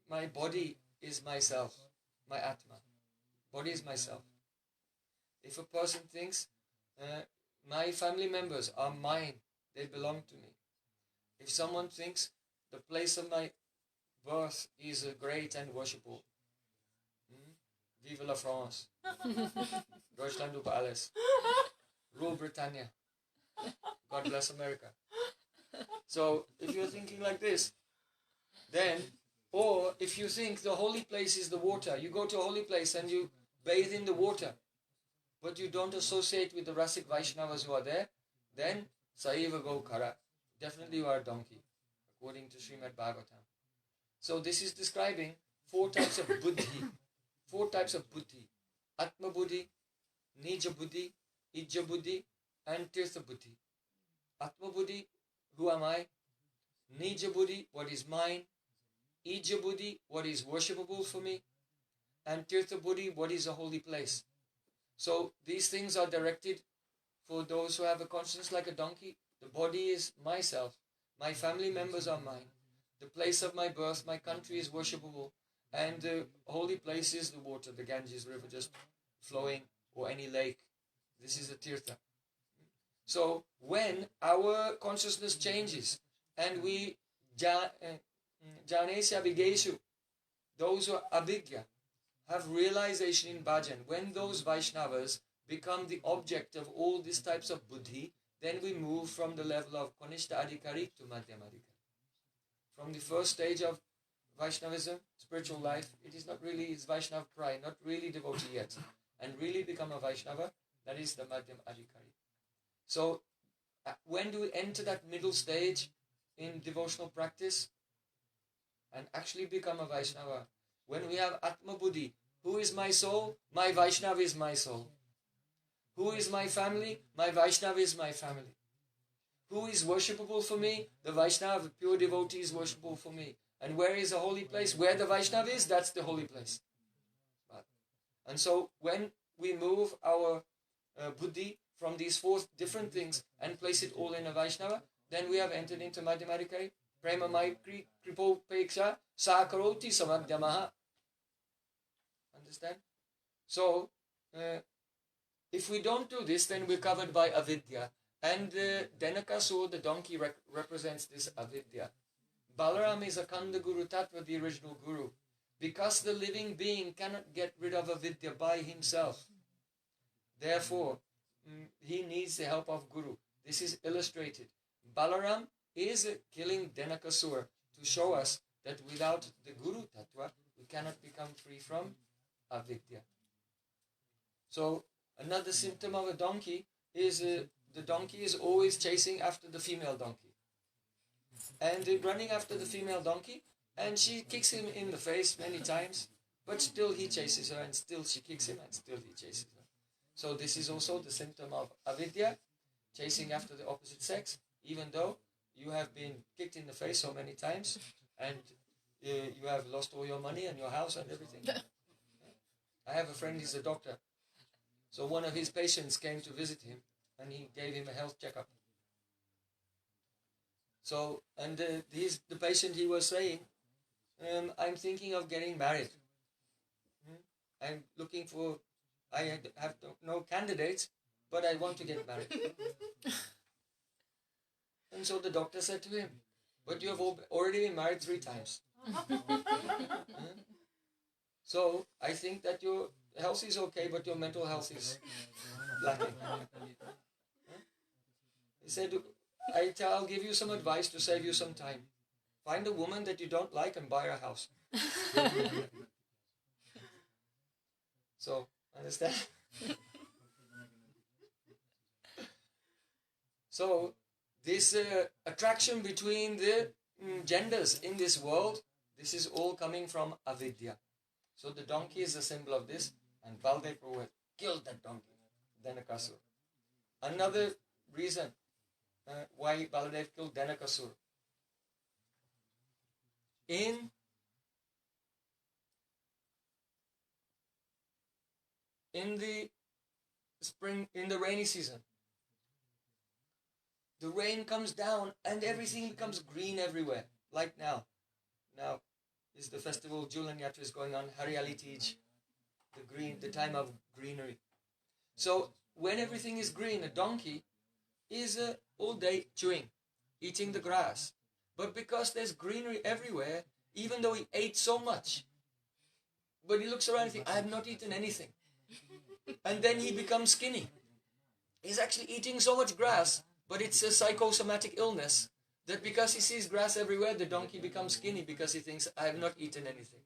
Speaker 1: my body is myself, my Atma, body is myself. If a person thinks my family members are mine, they belong to me. If someone thinks the place of my birth is great and worshipful, Vive la France, Deutschland über alles, Rule Britannia, God bless America. So if you're thinking like this, then, or if you think the holy place is the water, you go to a holy place and you bathe in the water, but you don't associate with the Rasik Vaishnavas who are there, then Saiva Go Kara, definitely you are a donkey, according to Srimad Bhagavatam. So this is describing 4 types of buddhi. 4 types of buddhi. Atma buddhi, Nija buddhi, Ijja buddhi, and Tirtha buddhi. Atma buddhi, who am I? Nija buddhi, what is mine? Ijja buddhi, what is worshipable for me? And Tirtha buddhi, what is a holy place? So these things are directed for those who have a conscience like a donkey. The body is myself. My family members are mine. The place of my birth, my country is worshipable. And the holy place is the water, the Ganges river just flowing, or any lake. This is a tirtha. So when our consciousness changes and we janesya abhigeshu, those who are abhigya, have realization in bhajan, when those Vaishnavas become the object of all these types of buddhi, then we move from the level of Kanishta Adhikari to Madhyam Adhikari. From the first stage of Vaishnavism, spiritual life, it is not really, it's Vaishnav pride, not really devotee yet. And really become a Vaishnava, that is the Madhyam Adhikari. So, when do we enter that middle stage in devotional practice and actually become a Vaishnava? When we have Atma Buddhi, who is my soul? My Vaishnava is my soul. Who is my family? My Vaishnava is my family. Who is worshipable for me? The Vaishnava, pure devotee is worshipable for me. And where is the holy place? Where the Vaishnava is, that's the holy place. And so when we move our buddhi from these four different things and place it all in a Vaishnava, then we have entered into Madhyamadikari. Prema maitri kripopeksha sakaroti samadhyamaha. Understand? So, if we don't do this, then we're covered by avidya. And Denakasur, the donkey, represents this avidya. Balaram is Akanda Guru Tattva, the original Guru. Because the living being cannot get rid of avidya by himself. Therefore, he needs the help of Guru. This is illustrated. Balaram is killing Denakasur to show us that without the Guru Tattva, we cannot become free from avidya. So, another symptom of a donkey is the donkey is always chasing after the female donkey. And running after the female donkey, and she kicks him in the face many times, but still he chases her, and still she kicks him, and still he chases her. So this is also the symptom of avidya, chasing after the opposite sex, even though you have been kicked in the face so many times, and you have lost all your money and your house and everything. I have a friend, he's a doctor. So one of his patients came to visit him, and he gave him a health checkup. So, and the patient, he was saying, I'm thinking of getting married. I'm looking for, I have no candidates, but I want to get married. And so the doctor said to him, but you have already been married 3 times. So I think that your health is okay, but your mental health is lacking. He said, I'll give you some advice to save you some time. Find a woman that you don't like and buy her house. So, understand? So, this attraction between the genders in this world, this is all coming from avidya. So the donkey is a symbol of this, and Baladeva killed that donkey, Denakasur. Another reason why Baladeva killed Denakasur. In the spring, in the rainy season, the rain comes down and everything becomes green everywhere, like now. Now is the festival, Julan Yatra is going on, Hariyali Tej, the time of greenery. So when everything is green, a donkey is all day chewing, eating the grass. But because there's greenery everywhere, even though he ate so much, but he looks around and thinks, I have not eaten anything. And then he becomes skinny. He's actually eating so much grass, but it's a psychosomatic illness, that because he sees grass everywhere, the donkey becomes skinny because he thinks, I have not eaten anything.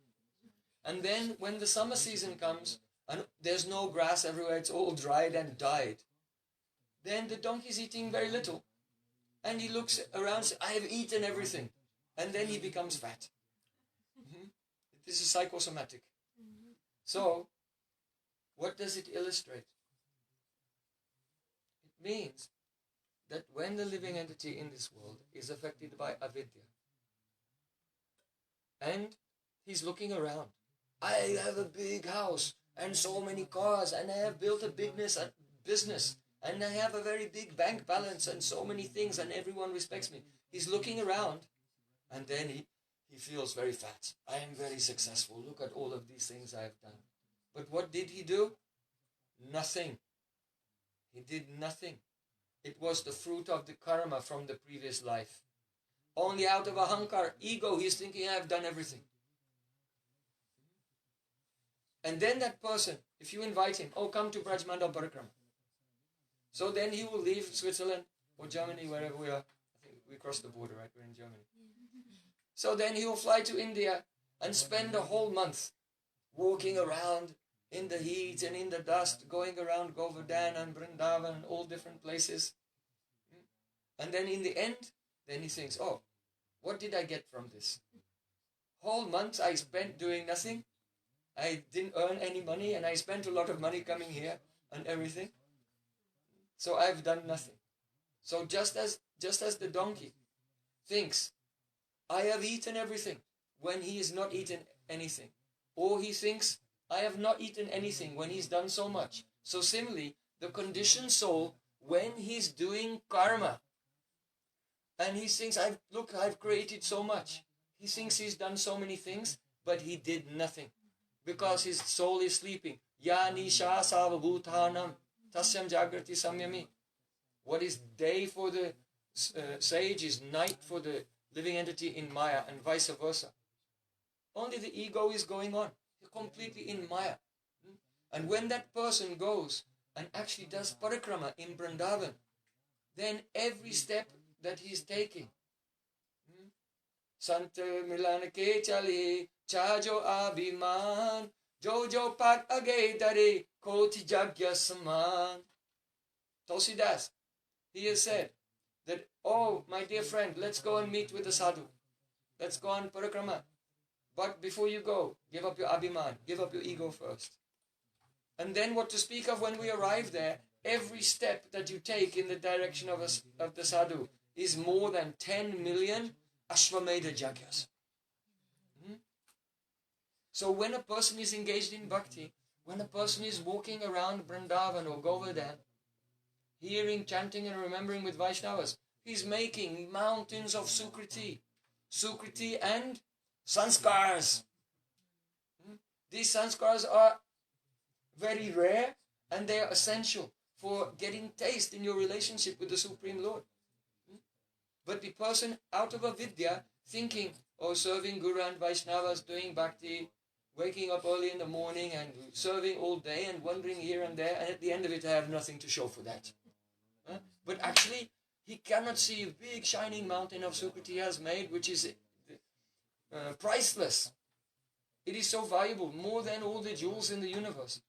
Speaker 1: And then when the summer season comes, and there's no grass everywhere, it's all dried and died, then the donkey's eating very little. And he looks around and says, I have eaten everything. And then he becomes fat. This is psychosomatic. So, what does it illustrate? It means that when the living entity in this world is affected by avidya, and he's looking around, I have a big house and so many cars, and I have built a business, and I have a very big bank balance and so many things, and everyone respects me. He's looking around, and then he feels very fat. I am very successful. Look at all of these things I have done. But what did he do? Nothing. He did nothing. It was the fruit of the karma from the previous life. Only out of ahankar, ego, he's thinking, I have done everything. And then that person, if you invite him, oh, come to Brajmandal Parikrama. So then he will leave Switzerland or Germany, wherever we are. I think we crossed the border, right? We're in Germany. So then he will fly to India and spend a whole month walking around in the heat and in the dust, going around Govardhan and Vrindavan, all different places. And then in the end, then he thinks, oh, what did I get from this? Whole month I spent doing nothing. I didn't earn any money, and I spent a lot of money coming here and everything. So I've done nothing. So just as the donkey thinks, I have eaten everything, when he has not eaten anything. Or he thinks, I have not eaten anything, when he's done so much. So similarly, the conditioned soul, when he's doing karma, and he thinks, I've created so much. He thinks he's done so many things, but he did nothing. Because his soul is sleeping. Ya nisha savabhutanam tasyam jagrati samyami. What is day for the sage is night for the living entity in Maya, and vice versa. Only the ego is going on, completely in Maya. And when that person goes and actually does parikrama in Vrindavan, then every step that he's taking, Sant Milan ke chali, chajo abhiman, jojo pat age dare, koti jagya saman. Tulsidas, he has said that, oh, my dear friend, let's go and meet with the sadhu. Let's go on parikrama. But before you go, give up your abhiman, give up your ego first. And then what to speak of when we arrive there, every step that you take in the direction of the sadhu is more than 10 million Ashwamedha Jagyas. So when a person is engaged in bhakti, when a person is walking around Vrindavan or Govardhan, hearing, chanting and remembering with Vaishnavas, he's making mountains of Sukriti. Sukriti and sanskars. These sanskars are very rare and they are essential for getting taste in your relationship with the Supreme Lord. But the person out of avidya, thinking, oh, serving Guru and Vaishnavas, doing bhakti, waking up early in the morning and serving all day and wandering here and there, and at the end of it I have nothing to show for that. But actually, he cannot see a big shining mountain of Sukriti he has made, which is priceless. It is so valuable, more than all the jewels in the universe.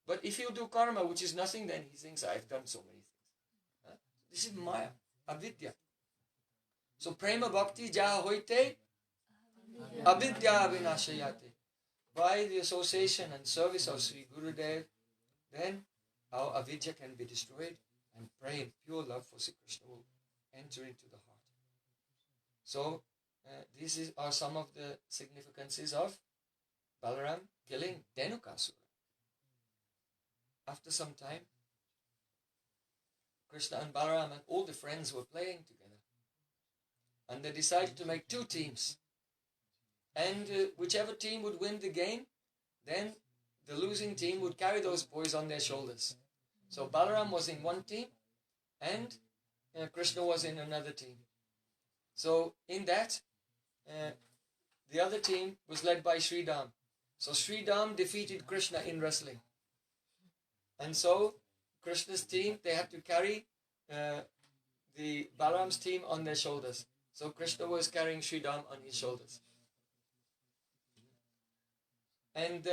Speaker 1: But if you do karma, which is nothing, then he thinks, I've done so many things. This is Maya, avidya. So prema bhakti jaha hoite, avidya vinashayate. By the association and service of Sri Gurudev, then our avidya can be destroyed, and prema, pure love for Sri Krishna, will enter into the heart. So, these are some of the significances of Balaram killing Dhenukasura. After some time, Krishna and Balaram and all the friends were playing together. And they decided to make two teams. And whichever team would win the game, then the losing team would carry those boys on their shoulders. So Balaram was in one team and Krishna was in another team. So in that, the other team was led by Sridham. So Sridham defeated Krishna in wrestling. And so Krishna's team, they had to carry the Balaram's team on their shoulders. So Krishna was carrying Sridham on his shoulders. And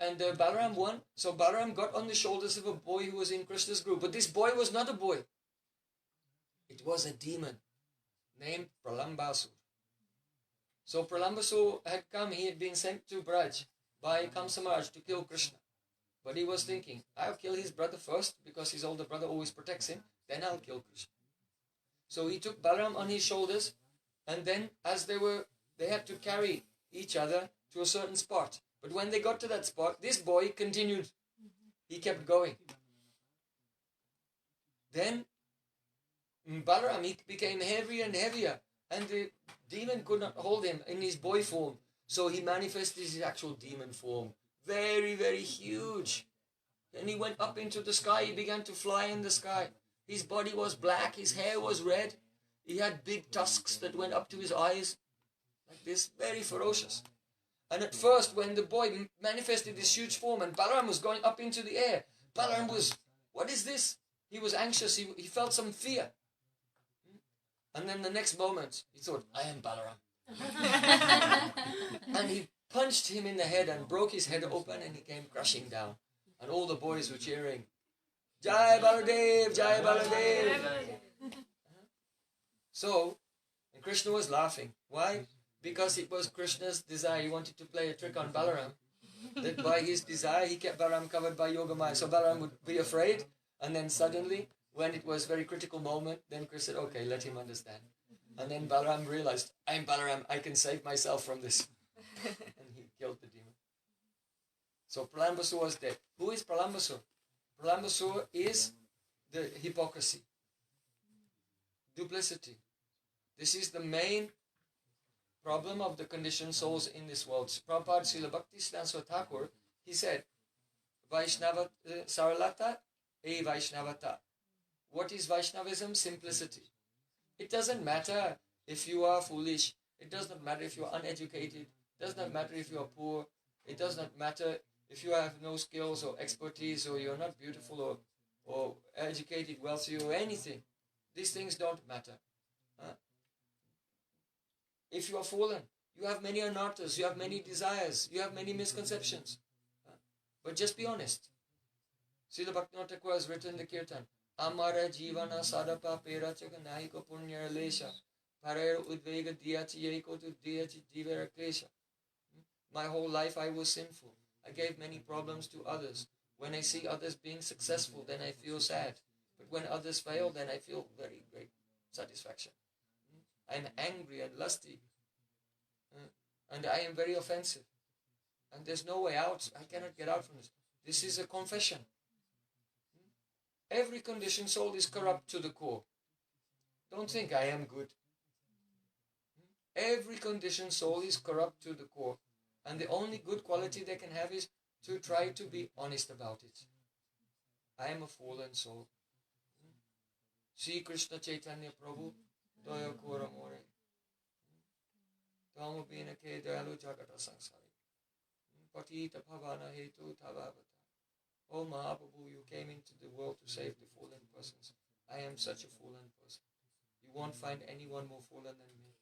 Speaker 1: Balaram won. So Balaram got on the shoulders of a boy who was in Krishna's group. But this boy was not a boy. It was a demon named Pralambasur. So Pralambasur had come, he had been sent to Braj by Kamsamaraj to kill Krishna. But he was thinking, I'll kill his brother first, because his older brother always protects him, then I'll kill Krishna. So he took Balaram on his shoulders, and then as they had to carry each other to a certain spot. But when they got to that spot, this boy continued. He kept going. Then Balaram, he became heavier and heavier, and the demon could not hold him in his boy form. So he manifested his actual demon form. Very, very huge. And he went up into the sky. He began to fly in the sky. His body was black. His hair was red. He had big tusks that went up to his eyes. Like this. Very ferocious. And at first, when the boy manifested this huge form and Balaram was going up into the air, Balaram was, what is this? He was anxious. He felt some fear. And then the next moment, he thought, I am Balaram. And he punched him in the head and broke his head open, and he came crashing down. And all the boys were cheering, Jai Baladev, Jai Baladev. So, and Krishna was laughing. Why? Because it was Krishna's desire. He wanted to play a trick on Balaram. That by his desire, he kept Balaram covered by Yogamaya. So Balaram would be afraid, And then suddenly, when it was a very critical moment, then Krishna said, okay, let him understand. And then Balaram realized, I'm Balaram, I can save myself from this. And he killed the demon. So Pralambasur was dead. Who is Pralambasur? Pralambasur is the hypocrisy, duplicity. This is the main problem of the conditioned souls in this world. Prabhupada Srila Bhaktisiddhanta Thakur, he said, Vaishnava Saralata, e Vaishnavata. What is Vaishnavism? Simplicity. It doesn't matter if you are foolish. It does not matter if you are uneducated. It does not matter if you are poor. It does not matter if you have no skills or expertise, or you're not beautiful or educated, wealthy, or anything. These things don't matter. If you are fallen, you have many anarthas, you have many desires, you have many misconceptions. But just be honest. Srila Bhaktivinoda Thakur has written the kirtan, Amara Jivana Sadapa Perachaka Nahiko Punya Lesha Parera Udvega Diyachi Yeko to Diyachi Divera Klesha. My whole life I was sinful. I gave many problems to others. When I see others being successful, then I feel sad. But when others fail, then I feel very great satisfaction. I am angry and lusty. And I am very offensive. And there's no way out. I cannot get out from this. This is a confession. Every conditioned soul is corrupt to the core. Don't think I am good. Every conditioned soul is corrupt to the core. And the only good quality they can have is to try to be honest about it. I am a fallen soul. Sri Krishna Chaitanya Prabhu, Daya Kora More. Dhamma Bina Ke Dayalu Jagata Sangsari. Patita Bhavana Hetu Tavavata. Oh Mahaprabhu, you came into the world to save the fallen persons. I am such a fallen person. You won't find anyone more fallen than me.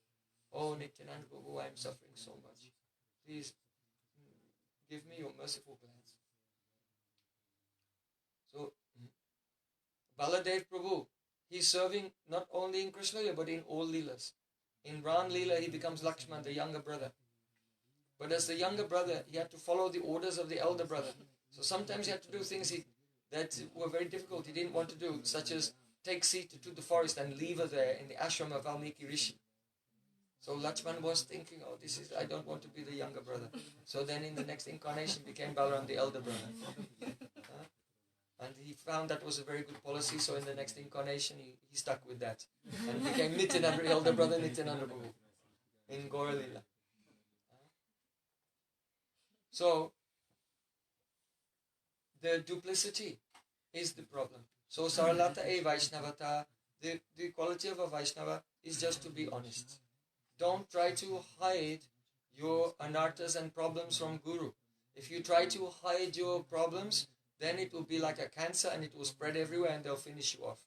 Speaker 1: Oh Nityananda Prabhu, I am suffering so much. Please give me your merciful glance. So Baladeva Prabhu, he's serving not only in Krishna Lila but in all Leelas. In Ram Leela he becomes Lakshman, the younger brother. But as the younger brother, he had to follow the orders of the elder brother. So sometimes he had to do things that were very difficult, he didn't want to do, such as take Sita to the forest and leave her there in the ashram of Valmiki Rishi. So Lakshman was thinking, I don't want to be the younger brother. So then in the next incarnation became Balaram, the elder brother. And he found that was a very good policy, so in the next incarnation he stuck with that. And became Nityananda, elder brother Nityananda Prabhu in Gaura Lila. So the duplicity is the problem. So Saralata e Vaishnavata, the quality of a Vaishnava is just to be honest. Don't try to hide your anarthas and problems from Guru. If you try to hide your problems, then it will be like a cancer and it will spread everywhere and they'll finish you off.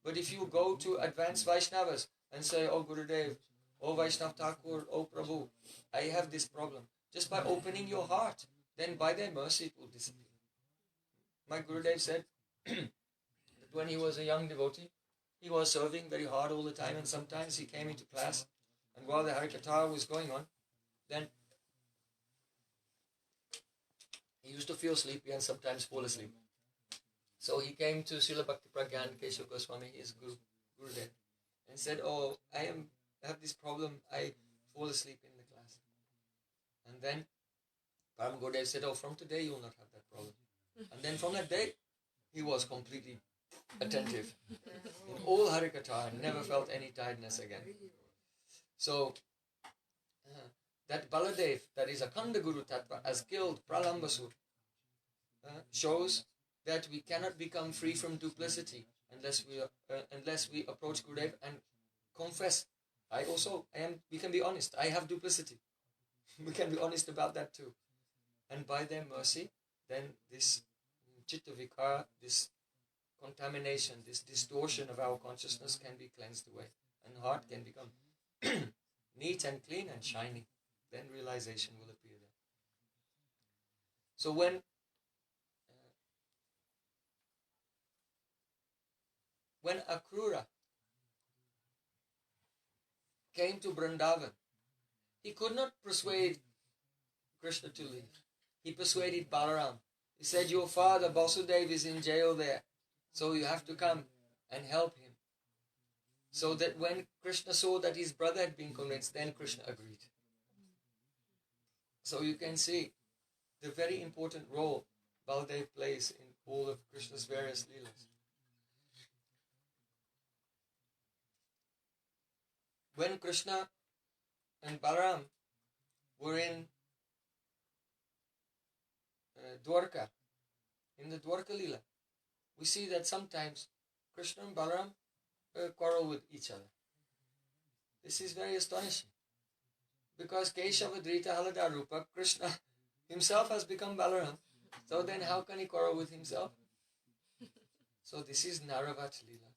Speaker 1: But if you go to advanced Vaishnavas and say, oh Gurudev, oh Vaishnav Thakur, oh Prabhu, I have this problem. Just by opening your heart, then by their mercy it will disappear. My Gurudev said that when he was a young devotee, he was serving very hard all the time, and sometimes he came into class, and while the Harikatha was going on, then he used to feel sleepy and sometimes fall asleep. So he came to Srila Bhakti Pragyan Keshav Goswami, his Gurudev, and said, oh, I have this problem, I fall asleep in the class. And then Param Gurudev said, oh, from today you will not have that problem. And then from that day, he was completely attentive. In all Harikatha, never felt any tiredness again. So, that Baladev, that is Akhanda Guru Tattva, has killed Pralambasur, shows that we cannot become free from duplicity unless we approach Gurudev and confess. We can be honest, I have duplicity. We can be honest about that too. And by their mercy, then this chitta vikara, this contamination, this distortion of our consciousness can be cleansed away. And heart can become neat and clean and shiny. Then realization will appear there. So when Akrura came to Vrindavan, he could not persuade Krishna to leave. He persuaded Balaram. He said, your father Vasudeva is in jail there. So you have to come and help him. So that when Krishna saw that his brother had been convinced, then Krishna agreed. So you can see the very important role Baladeva plays in all of Krishna's various leelas. When Krishna and Balaram were in Dwarka, in the Dwarka Leela, we see that sometimes Krishna and Balaram quarrel with each other. This is very astonishing. Because Keshava Drita Halada Rupa, Krishna himself has become Balaram. So then how can he quarrel with himself? So this is Naravat Leela.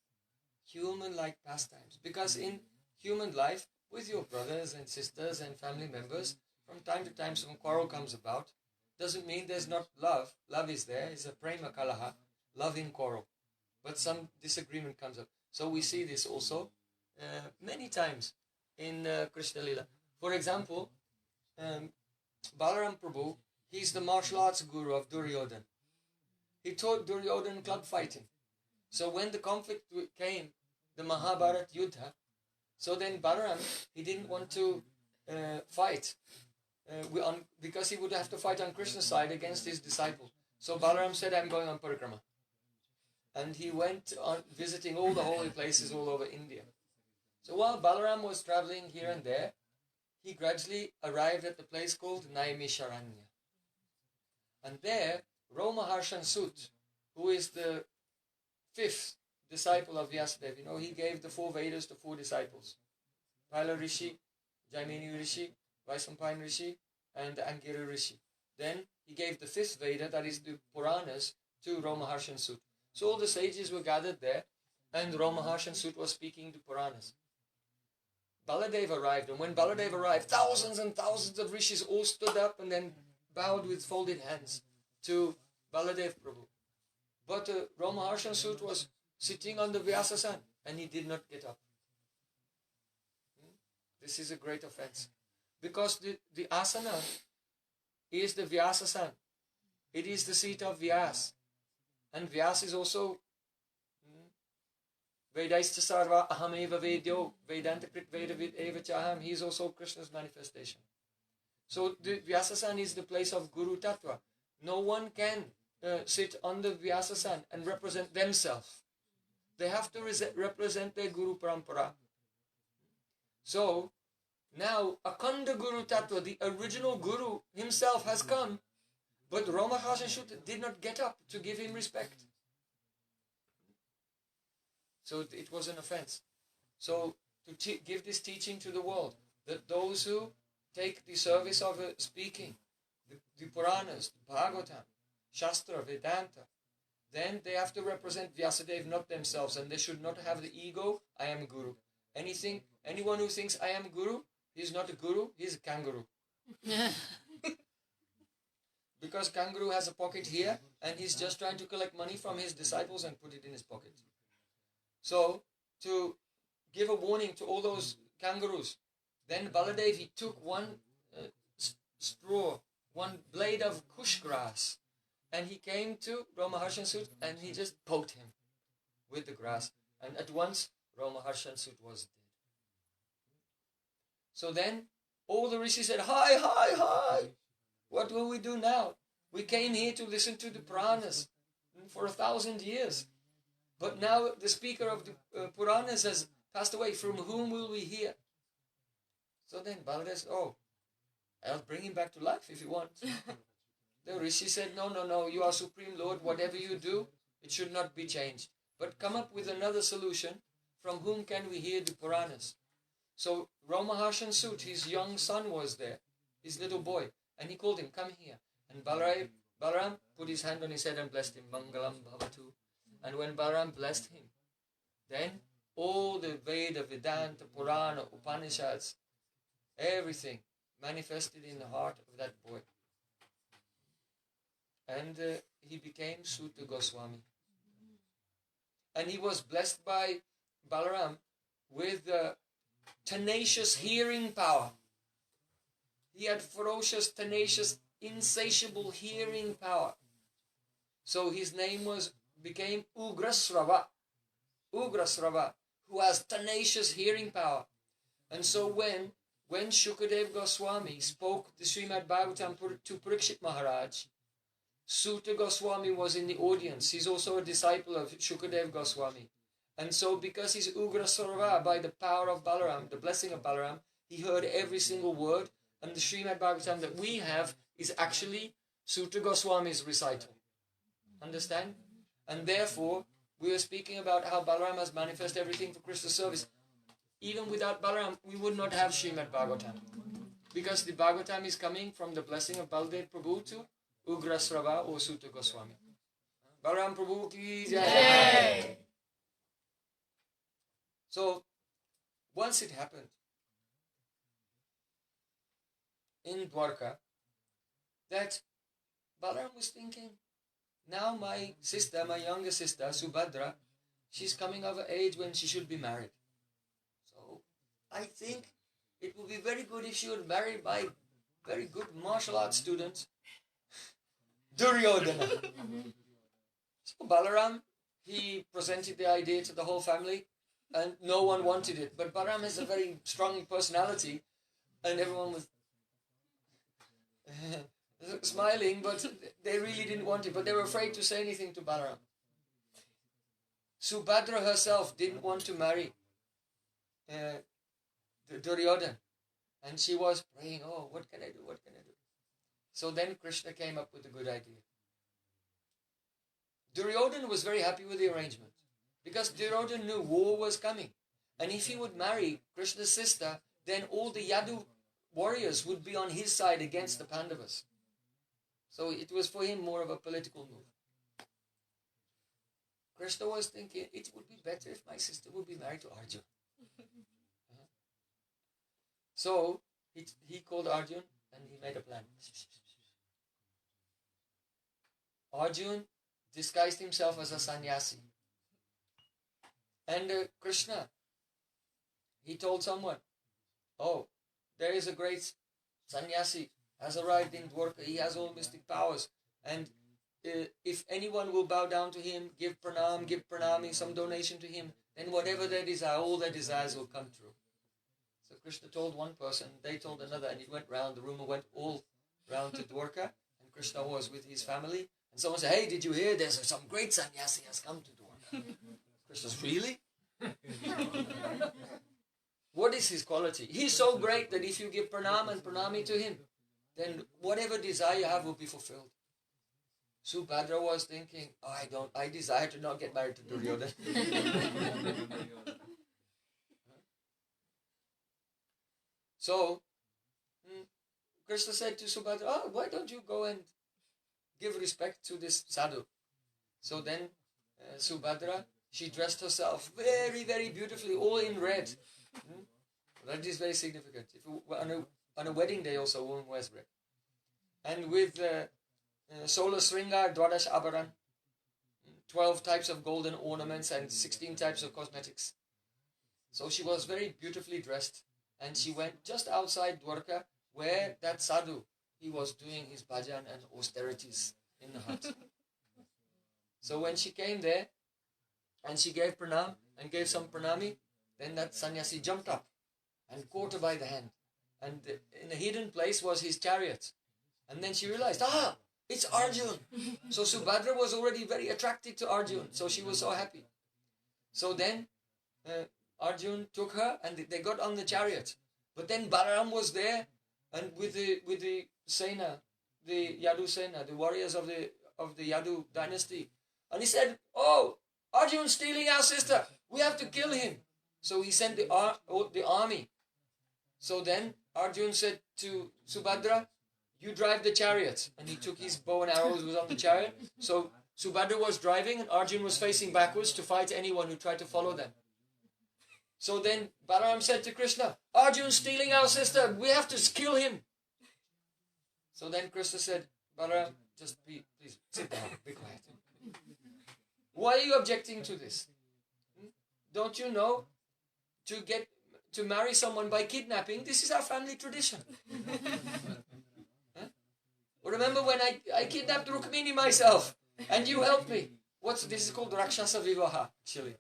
Speaker 1: Human-like pastimes. Because in human life, with your brothers and sisters and family members, from time to time some quarrel comes about. Doesn't mean there's not love. Love is there. It's a Prema Kalaha. Love in quarrel. But some disagreement comes up. So we see this also many times in Krishna Leela. For example, Balaram Prabhu, he's the martial arts guru of Duryodhana. He taught Duryodhana club fighting. So when the conflict came, the Mahabharata Yuddha, so then Balaram, he didn't want to fight because he would have to fight on Krishna's side against his disciple. So Balaram said, I'm going on parikrama. And he went on visiting all the holy places all over India. So while Balaram was traveling here and there, he gradually arrived at the place called Naimisharanya. And there, Romaharshan Sut, who is the fifth disciple of Vyasadeva, he gave the 4 Vedas to 4 disciples. Pala Rishi, Jaimini Rishi, Vaisampayana Rishi, and Angira Rishi. Then he gave the 5th Veda, that is the Puranas, to Romaharshan Sut. So all the sages were gathered there, and Romaharshan Sut was speaking the Puranas. Baladeva arrived, and when Baladeva arrived, thousands and thousands of rishis all stood up and then bowed with folded hands to Baladeva Prabhu. But Romaharshan Sut was sitting on the Vyasasan, and he did not get up. This is a great offense. Because the asana is the Vyasasan. It is the seat of Vyas. And Vyas is also Vedaista Sarva Ahameva Vedyo Vedantakrit Vedavid Eva Chaham. He is also Krishna's manifestation. So the Vyasasan is the place of Guru Tattva. No one can sit on the Vyasasan and represent themselves. They have to represent their Guru Parampara. So now Akhanda Guru Tattva, the original Guru himself has come, but Romaharshan Sut did not get up to give him respect. So it was an offense. So to give this teaching to the world, that those who take the service of speaking, the Puranas, the Bhagavatam, Shastra, Vedanta, then they have to represent Vyasadeva, not themselves, and they should not have the ego, I am Guru. Anyone who thinks I am Guru, he's not a Guru, he's a kangaroo. Because kangaroo has a pocket here, and he's just trying to collect money from his disciples and put it in his pocket. So, to give a warning to all those kangaroos, then Baladev, he took one straw, one blade of kush grass, and he came to Romaharshan Sut and he just poked him with the grass. And at once, Romaharshan Sut was dead. So then, all the rishis said, hi, hi, hi. What will we do now? We came here to listen to the Puranas for 1,000 years. But now the speaker of the Puranas has passed away. From whom will we hear? So then Baladev said, I'll bring him back to life if you want. The rishi said, no, you are Supreme Lord. Whatever you do, it should not be changed. But come up with another solution. From whom can we hear the Puranas? So Romaharshan Sut, his young son was there, his little boy. And he called him, come here. And Balaram put his hand on his head and blessed him. Mangalam Bhavatu. And when Balaram blessed him, then all the Veda, Vedanta, Purana, Upanishads, everything manifested in the heart of that boy. And he became Sutta Goswami. And he was blessed by Balaram with tenacious hearing power. He had ferocious, tenacious, insatiable hearing power. So his name was became Ugrasrava, who has tenacious hearing power. And so when Shukadev Goswami spoke the Srimad Bhagavatam to Parikshit Maharaj, Suta Goswami was in the audience. He's also a disciple of Shukadev Goswami. And so because he's Ugrasrava, by the power of Balaram, the blessing of Balaram, he heard every single word. And the Srimad Bhagavatam that we have is actually Suta Goswami's recital. Understand? And therefore, we are speaking about how Balaram has manifested everything for Krishna's service. Even without Balaram, we would not have Srimad Bhagavatam. Because the Bhagavatam is coming from the blessing of Baladeva Prabhu to Ugrasrava or Suta Goswami. Balaram Prabhu ki jai! So, once it happened, in Dwarka, that Balaram was thinking, now my sister, my younger sister, Subhadra, she's coming of age when she should be married. So, I think it would be very good if she would marry my very good martial arts student, Duryodhana. So Balaram, he presented the idea to the whole family, and no one wanted it. But Balaram has a very strong personality, and everyone was smiling, but they really didn't want it. But they were afraid to say anything to Balaram. Subhadra herself didn't want to marry Duryodhana. And she was praying, oh, what can I do, what can I do? So then Krishna came up with a good idea. Duryodhana was very happy with the arrangement, because Duryodhana knew war was coming. And if he would marry Krishna's sister, then all the Yadu warriors would be on his side against the Pandavas. So it was for him more of a political move. Krishna was thinking, it would be better if my sister would be married to Arjun. So he called Arjun and he made a plan. Arjun disguised himself as a sannyasi. And Krishna, he told someone, oh, there is a great sannyasi, has arrived in Dwarka, he has all mystic powers, and if anyone will bow down to him, give pranami, some donation to him, then whatever they desire, all their desires will come true. So Krishna told one person, they told another, and it went round, the rumor went all round to Dwarka, and Krishna was with his family, and someone said, hey, did you hear, there's some great sannyasi has come to Dwarka. Krishna says, really? What is his quality? He's so great that if you give pranam and pranami to him, then whatever desire you have will be fulfilled. Subhadra was thinking, oh, I desire to not get married to Duryodhana. So, Krishna said to Subhadra, oh, why don't you go and give respect to this sadhu? So then Subhadra, she dressed herself very, very beautifully, all in red. That is very significant. If on a wedding day also, a woman wears red. And with Sola Sringar, Dwadash Abaran, 12 types of golden ornaments and 16 types of cosmetics. So she was very beautifully dressed. And she went just outside Dwarka, where that sadhu, he was doing his bhajan and austerities in the hut. So when she came there, and she gave pranam, and gave some pranami, then that sannyasi jumped up, and caught her by the hand. And in a hidden place was his chariot. And then she realized, it's Arjun. So Subhadra was already very attracted to Arjun, so she was so happy. So then Arjun took her and they got on the chariot. But then Balaram was there, and with the Sena, the Yadu Sena, the warriors of the Yadu dynasty. And he said, oh, Arjun's stealing our sister. We have to kill him. So he sent the army. So then Arjun said to Subhadra, you drive the chariot. And he took his bow and arrows, was on the chariot. So Subhadra was driving and Arjun was facing backwards to fight anyone who tried to follow them. So then Balaram said to Krishna, Arjun's stealing our sister. We have to kill him. So then Krishna said, Balaram, please sit down, be quiet. Why are you objecting to this? Don't you know, to marry someone by kidnapping, this is our family tradition. Remember when I kidnapped Rukmini myself, and you helped me. This is called Rakshasa Vivaha, actually.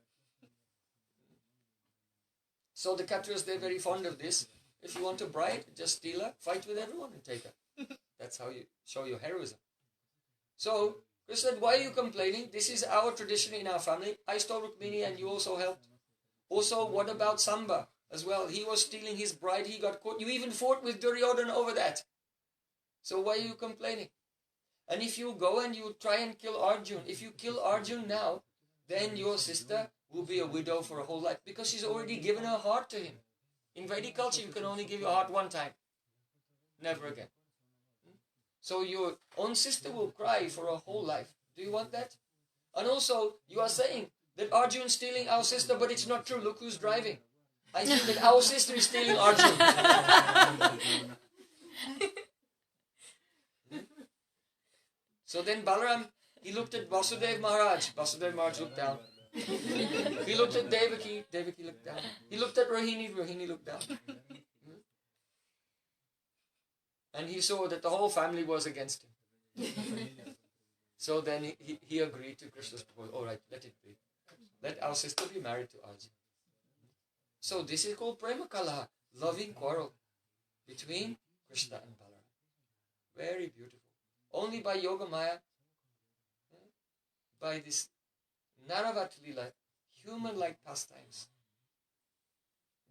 Speaker 1: So the Kshatriyas, they're very fond of this. If you want a bride, just steal her, fight with everyone and take her. That's how you show your heroism. So Krishna said, why are you complaining? This is our tradition in our family. I stole Rukmini and you also helped. Also, what about Samba as well? He was stealing his bride, he got caught. You even fought with Duryodhana over that. So why are you complaining? And if you go and you try and kill Arjun, if you kill Arjun now, then your sister will be a widow for a whole life because she's already given her heart to him. In Vedic culture, you can only give your heart one time. Never again. So your own sister will cry for a whole life. Do you want that? And also, you are saying that Arjun is stealing our sister, but it's not true. Look who's driving. I think that our sister is stealing Arjun. So then Balaram, he looked at Vasudev Maharaj. Vasudev Maharaj looked down. He looked at Devaki. Devaki looked down. He looked at Rohini. Rohini looked down. And he saw that the whole family was against him. So then he agreed to Krishna's proposal. All right, let it be. Let our sister be married to Arjun. So this is called Prema Kalaha, loving quarrel between Krishna and Balaram. Very beautiful. Only by Yoga Maya, by this Naravat Leela, human-like pastimes.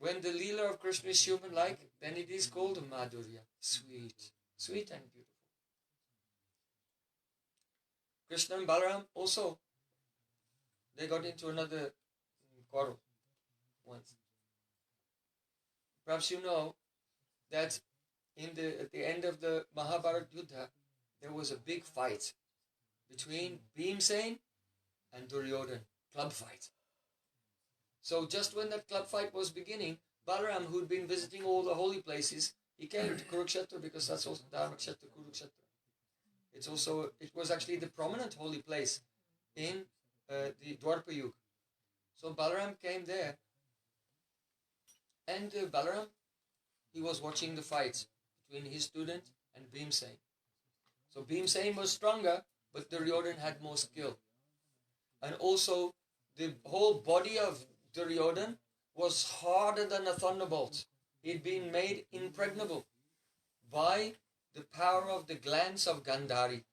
Speaker 1: When the Leela of Krishna is human-like, then it is called Madhurya, sweet, sweet and beautiful. Krishna and Balaram also, they got into another quarrel once. Perhaps you know that at the end of the Mahabharata Yuddha, there was a big fight between Bhimsen and Duryodhana, club fight. So just when that club fight was beginning, Balaram, who'd been visiting all the holy places, he came to Kurukshetra because that's also Dharmakshetra, Kurukshetra. It was actually the prominent holy place in the Dwarpa Yuga. So Balaram came there, and Balaram, he was watching the fights between his student and Bhimsen. So Bhimsen was stronger, but Duryodhana had more skill. And also, the whole body of Duryodhana was harder than a thunderbolt. He'd been made impregnable by the power of the glance of Gandhari.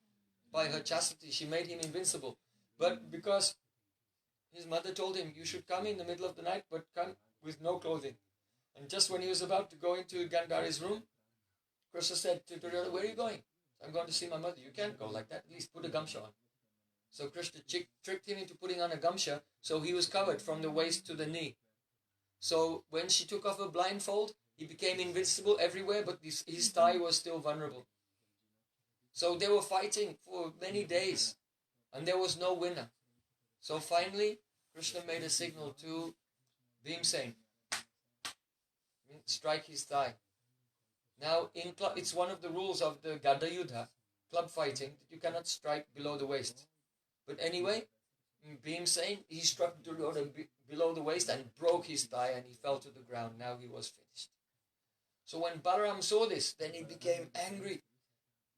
Speaker 1: By her chastity, she made him invincible. But because his mother told him, you should come in the middle of the night, but come with no clothing. And just when he was about to go into Gandhari's room, Krishna said to Duryodhana, where are you going? I'm going to see my mother. You can't go like that. At least put a gamsha on. So Krishna tricked him into putting on a gamsha, so he was covered from the waist to the knee. So when she took off her blindfold, he became invincible everywhere, but his thigh was still vulnerable. So they were fighting for many days, and there was no winner. So finally, Krishna made a signal to Bhimsen, strike his thigh. Now, it's one of the rules of the Gada Yuddha, club fighting, that you cannot strike below the waist. But anyway, Bhimsen, he struck Duryodhana below the waist and broke his thigh, and he fell to the ground. Now he was finished. So when Balaram saw this, then he became angry.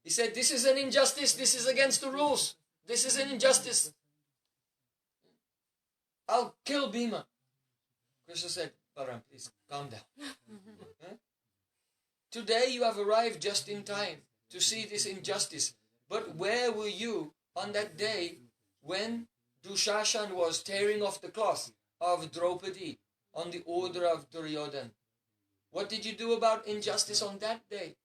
Speaker 1: He said, this is an injustice, this is against the rules, this is an injustice. I'll kill Bhima. Krishna said, Balaram, please calm down. Today you have arrived just in time to see this injustice. But where were you on that day when Dushashan was tearing off the cloth of Draupadi on the order of Duryodhana? What did you do about injustice on that day?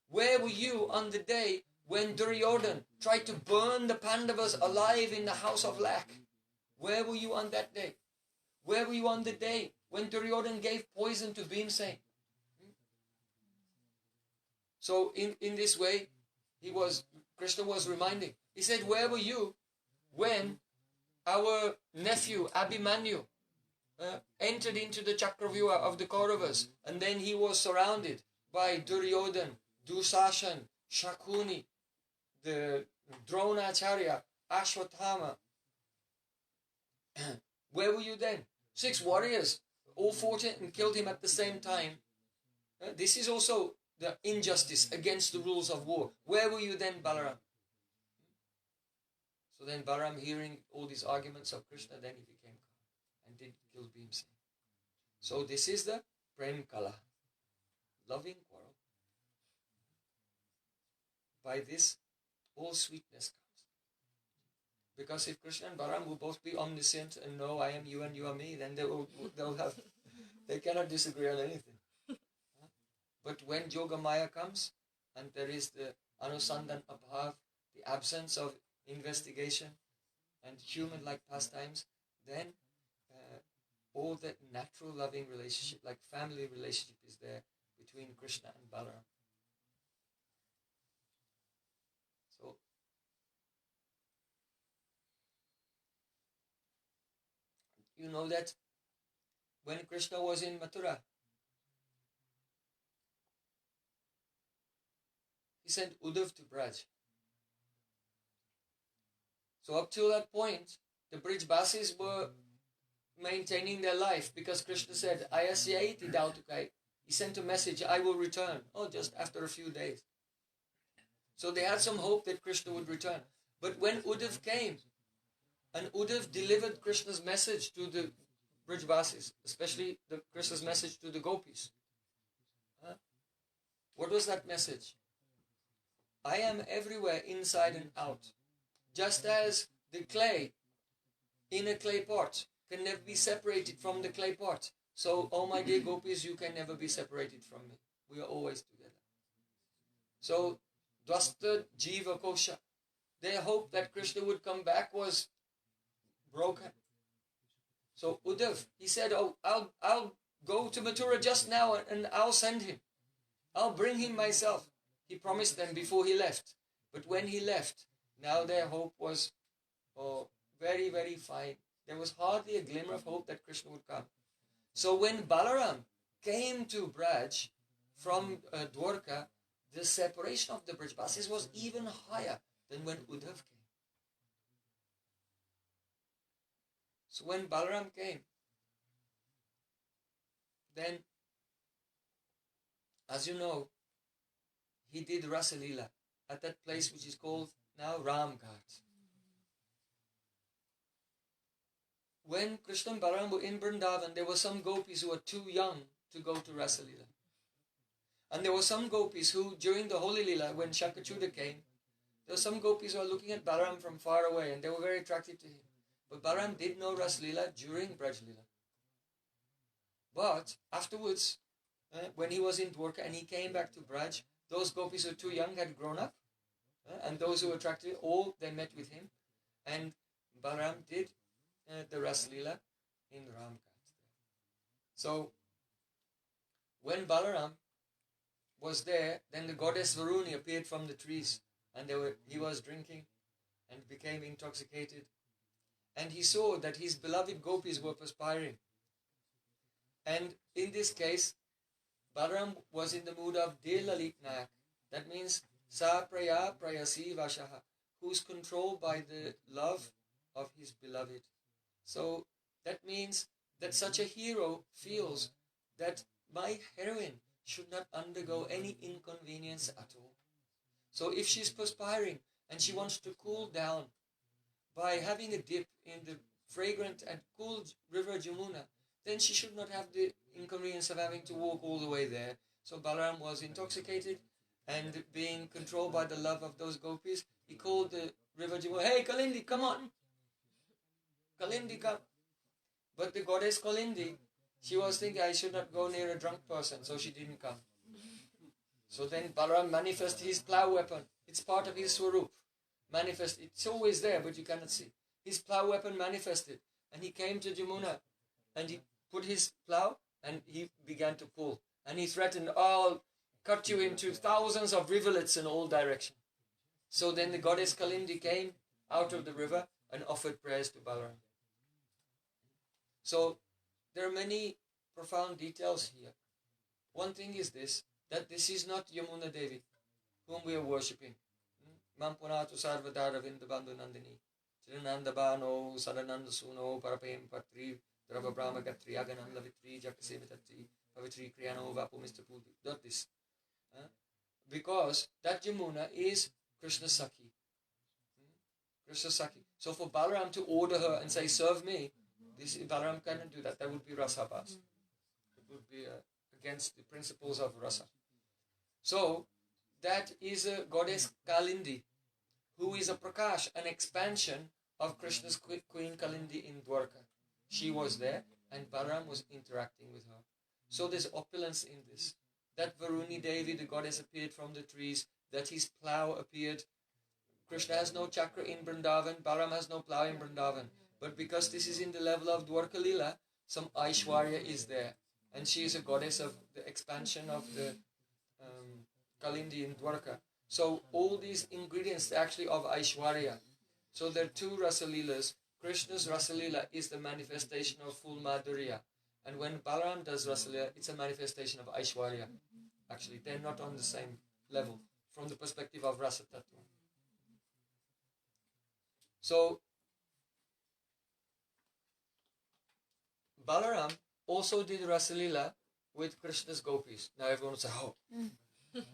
Speaker 1: Where were you on the day when Duryodhana tried to burn the Pandavas alive in the house of lac? Where were you on that day? Where were you on the day when Duryodhana gave poison to Bhimsen? So in this way, Krishna was reminding. He said, where were you when our nephew Abhimanyu entered into the Chakravyuha of the Kauravas, and then he was surrounded by Duryodhana, Dusashan, Shakuni, the Dronacharya, Ashwatthama. Where were you then? 6 warriors all fought and killed him at the same time. This is also the injustice against the rules of war. Where were you then, Balaram? So then Balaram, hearing all these arguments of Krishna, then he became calm and did kill Bhimsen. So this is the Prem Kala, loving quarrel. By this, all sweetness comes. Because if Krishna and Balaram will both be omniscient and know I am you and you are me, then they cannot disagree on anything. But when Yogamaya comes, and there is the Anusandan Abhav, the absence of investigation and human-like pastimes, then all that natural loving relationship, like family relationship, is there between Krishna and Balaram. So, you know that when Krishna was in Mathura, he sent Uddhav to Braj. So up till that point, the Brijbasis were maintaining their life because Krishna said, Ayasyaiti dautukai. He sent a message, I will return. Oh, just after a few days. So they had some hope that Krishna would return. But when Uddhav came, and Uddhav delivered Krishna's message to the Brijbasis, especially Krishna's message to the gopis. What was that message? I am everywhere, inside and out. Just as the clay in a clay pot can never be separated from the clay pot. So, oh my dear gopis, you can never be separated from me. We are always together. So, Dwasta Jiva Kosha, their hope that Krishna would come back was broken. So Uddhav, he said, oh, I'll go to Mathura just now and I'll send him. I'll bring him myself. He promised them before he left. But when he left, now their hope was very, very fine. There was hardly a glimmer of hope that Krishna would come. So when Balaram came to Braj from Dwarka, the separation of the Brijbasis was even higher than when Uddhav came. So when Balaram came, then, as you know, he did Rasa Leela at that place which is called now Ramghat. When Krishna and Balaram were in Vrindavan, there were some gopis who were too young to go to Rasa Leela. And there were some gopis who, during the Holy Leela, when Shakachuda came, there were some gopis who were looking at Balaram from far away and they were very attracted to him. But Balaram did know Rasa Leela during Braj Leela. But afterwards, when he was in Dwarka and he came back to Braj, those gopis who were too young had grown up. And those who were attracted, all they met with him. And Balaram did the Rasa Leela in Ramghat. So, when Balaram was there, then the goddess Varuni appeared from the trees. And he was drinking and became intoxicated. And he saw that his beloved gopis were perspiring. And in this case, Balaram was in the mood of Dear Lalit Nayak. That means Sa Praya Prayasi Vashaha, who's controlled by the love of his beloved. So that means that such a hero feels that my heroine should not undergo any inconvenience at all. So if she's perspiring and she wants to cool down by having a dip in the fragrant and cool river Jamuna, then she should not have the inconvenience of having to walk all the way there. So Balaram was intoxicated and being controlled by the love of those gopis, he called the river Jamuna, hey Kalindi, come on! Kalindi, come! But the goddess Kalindi, she was thinking I should not go near a drunk person, so she didn't come. So then Balaram manifested his plow weapon. It's part of his swarup. Manifest. It's always there, but you cannot see. His plow weapon manifested. And he came to Jamuna and he put his plow and he began to pull. And he threatened, I'll cut you into thousands of rivulets in all directions. So then the goddess Kalindi came out of the river and offered prayers to Balaram. So there are many profound details here. One thing is this, that this is not Yamuna Devi, whom we are worshipping. Mampunatu Sarvadara Vindabandhu Nandini, Chiranandabano, Sadananda Suno, Parapem Patri, Drava Brahma Gatri, Agananda Vitri, Jakasemitati, Pavitri Kriyano Vapu Mr. Pudi. Not this. Because that Yamuna is Krishna Sakhi. Krishna Sakhi. So for Balaram to order her and say, serve me, Balaram cannot do that. That would be rasabhas. It would be against the principles of rasa. So that is a goddess Kalindi, who is a Prakash, an expansion of Krishna's queen Kalindi in Dwarka. She was there and Balaram was interacting with her. So there's opulence in this. That Varuni Devi, the goddess, appeared from the trees, that his plough appeared. Krishna has no chakra in Vrindavan, Balaram has no plough in Vrindavan. But because this is in the level of Dwarka Lila, some Aishwarya is there. And she is a goddess of the expansion of the Kalindi in Dwarka. So all these ingredients actually of Aishwarya. So there are two Rasalilas. Krishna's Rasalila is the manifestation of full Madhurya. And when Balaram does Rasalila, it's a manifestation of Aishwarya. Actually, they're not on the same level from the perspective of Rasa Tattva. So Balaram also did Rasalila with Krishna's gopis. Now everyone will say, oh.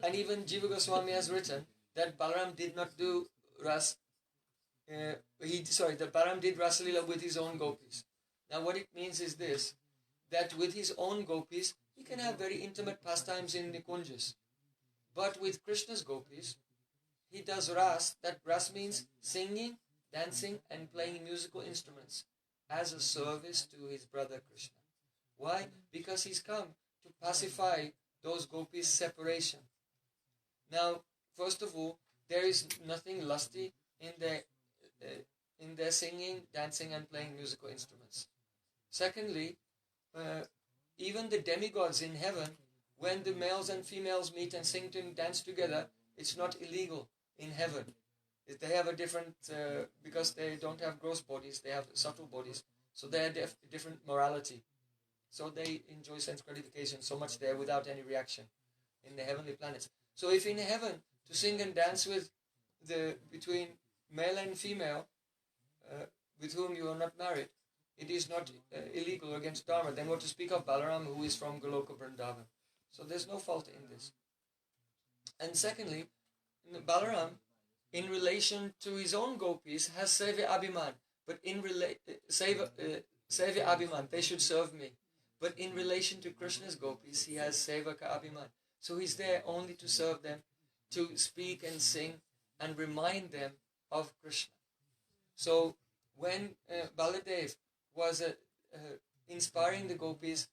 Speaker 1: And even Jiva Goswami has written that Balaram did not do that Balaram did Rasalila with his own gopis. Now what it means is this, that with his own gopis, he can have very intimate pastimes in the kunjas. But with Krishna's gopis, he does ras. That ras means singing, dancing and playing musical instruments as a service to his brother Krishna. Why? Because he's come to pacify those gopis' separation. Now, first of all, there is nothing lusty in their singing, dancing and playing musical instruments. Secondly, even the demigods in heaven, when the males and females meet and sing and dance together, it's not illegal in heaven. They have a different, because they don't have gross bodies, they have subtle bodies. So they have different morality. So they enjoy sense gratification so much there without any reaction in the heavenly planets. So if in heaven to sing and dance with between male and female, with whom you are not married, it is not illegal against Dharma. Then what to speak of Balaram, who is from Goloka Vrindavan. So there's no fault in this. And secondly, Balaram, in relation to his own gopis, has Sevya Abhiman. But in Sevya Abhiman, they should serve me. But in relation to Krishna's gopis, he has Sevaka Abhiman. So he's there only to serve them, to speak and sing and remind them of Krishna. So when Baladeva was inspiring the gopis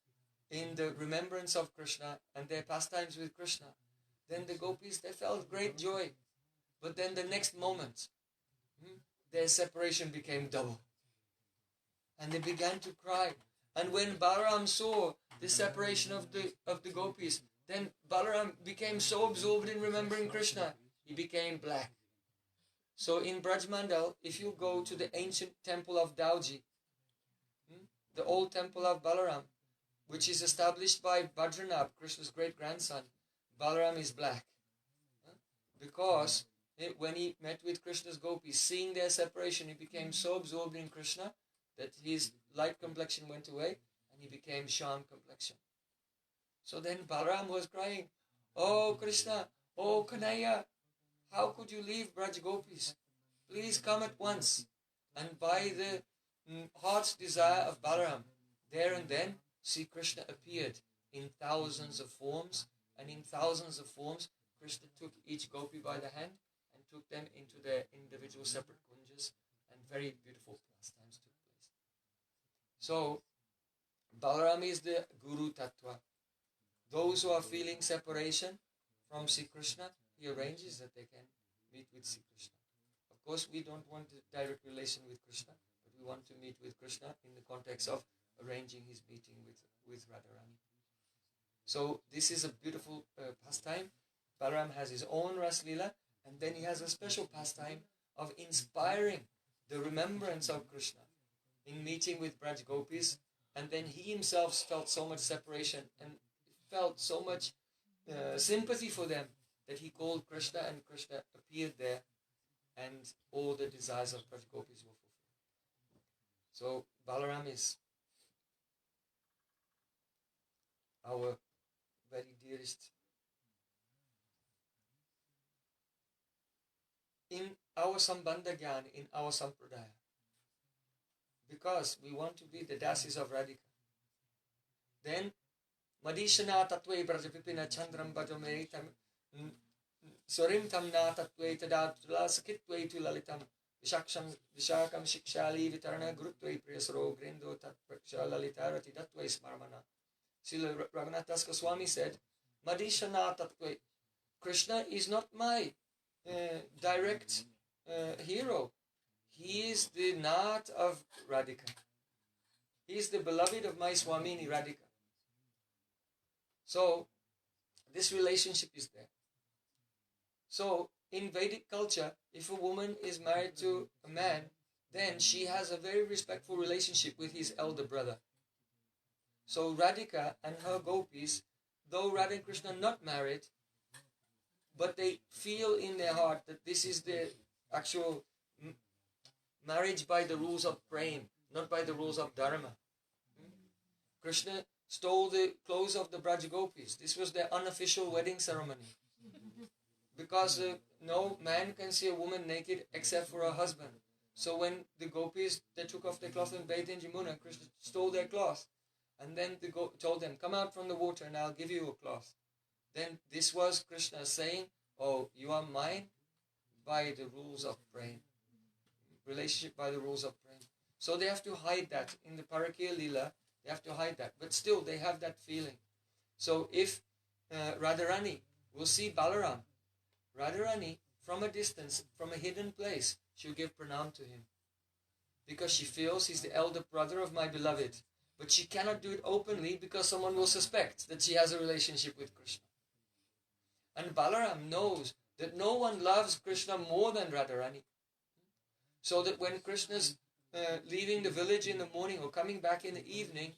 Speaker 1: in the remembrance of Krishna and their pastimes with Krishna, then the gopis, they felt great joy. But then the next moment, their separation became double. And they began to cry. And when Balaram saw the separation of the gopis, then Balaram became so absorbed in remembering Krishna, he became black. So in Braj Mandal, if you go to the ancient temple of Dauji, the old temple of Balaram, which is established by Bhadranath, Krishna's great-grandson, Balaram is black. Because when he met with Krishna's gopis, seeing their separation, he became so absorbed in Krishna that his light complexion went away and he became Sham complexion. So then Balaram was crying, "Oh Krishna, oh Kanaya, how could you leave Braj Gopis? Please come at once." And by the heart's desire of Balaram, there and then, Sri Krishna appeared in thousands of forms, and in thousands of forms, Krishna took each gopi by the hand and took them into their individual separate kunjas, and very beautiful pastimes took place. So, Balaram is the Guru Tattva. Those who are feeling separation from Sri Krishna, he arranges that they can meet with Sri Krishna. Of course, we don't want a direct relation with Krishna, but we want to meet with Krishna in the context of arranging his meeting with Radharani. So this is a beautiful pastime. Balaram has his own Ras Leela, and then he has a special pastime of inspiring the remembrance of Krishna in meeting with Braj Gopis, and then he himself felt so much separation and felt so much sympathy for them that he called Krishna, and Krishna appeared there, and all the desires of Braj Gopis were fulfilled. So Balaram is our very dearest. In our Sambandha Gyan, in our Sampradaya, because we want to be the dasis of Radhika. Then Madishana Tatve Brajapipina Chandram Bajameritam Surim Tamna Tatve Tadatula Sakitve to Lalitam Vishakam Shikshali Vitarana Gurutve Priyasro Grindo Tatpraksha Lalitarati Datve Smarmana. Srila Raghunath Das Goswami said, Madishana Tatve, Krishna is not my direct hero. He is the Nath of Radhika. He is the beloved of my Swamini Radhika. So, this relationship is there. So, in Vedic culture, if a woman is married to a man, then she has a very respectful relationship with his elder brother. So, Radhika and her gopis, though Radha and Krishna are not married, but they feel in their heart that this is the actual marriage by the rules of Prema, not by the rules of Dharma. Krishna stole the clothes of the Braj Gopis. This was their unofficial wedding ceremony. Because no man can see a woman naked except for her husband. So when the gopis, they took off their cloth and bathed in Jamuna, Krishna stole their cloth. And then told them, come out from the water and I'll give you a cloth. Then this was Krishna saying, oh, you are mine by the rules of Prema. Relationship by the rules of Prema. So they have to hide that. In the Parakiya Leela, they have to hide that. But still, they have that feeling. So if Radharani will see Balaram, Radharani, from a distance, from a hidden place, she'll give pranam to him. Because she feels he's the elder brother of my beloved. But she cannot do it openly because someone will suspect that she has a relationship with Krishna. And Balaram knows that no one loves Krishna more than Radharani. So that when Krishna's leaving the village in the morning or coming back in the evening,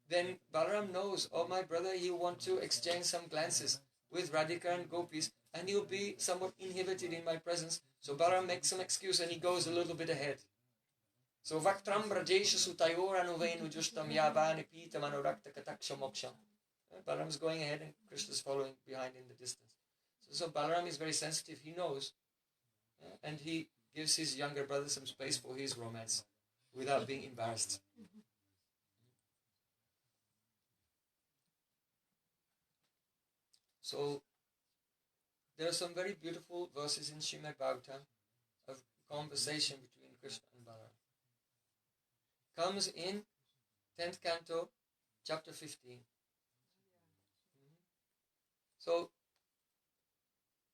Speaker 1: then Balaram knows, oh, my brother, he'll want to exchange some glances with Radhika and gopis, and he'll be somewhat inhibited in my presence. So Balaram makes some excuse and he goes a little bit ahead. So Vaktram Brajesha Sutayor Anuvenu Justam Yavani Pita Manorakta Kataksha Moksham. Balaram is going ahead and Krishna is following behind in the distance. So Balaram is very sensitive, he knows, and he gives his younger brother some space for his romance without being embarrassed. So there are some very beautiful verses in Srimad Bhagavatam of conversation between Krishna and Balaram. Comes in 10th canto, chapter 15. So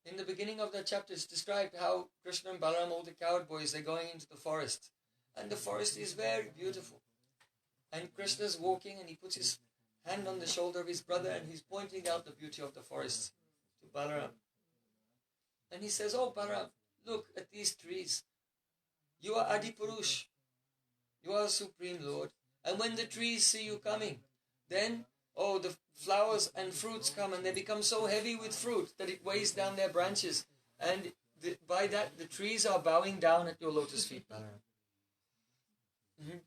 Speaker 1: in the beginning of that chapter, it's described how Krishna and Balaram, all the coward boys, they're going into the forest. And the forest is very beautiful. And Krishna's walking and he puts his hand on the shoulder of his brother and he's pointing out the beauty of the forest to Balaram. And he says, oh Balaram, look at these trees. You are Adi Purush. You are Supreme Lord. And when the trees see you coming, then the flowers and fruits come and they become so heavy with fruit that it weighs down their branches. And by that, the trees are bowing down at your lotus feet, Balaram.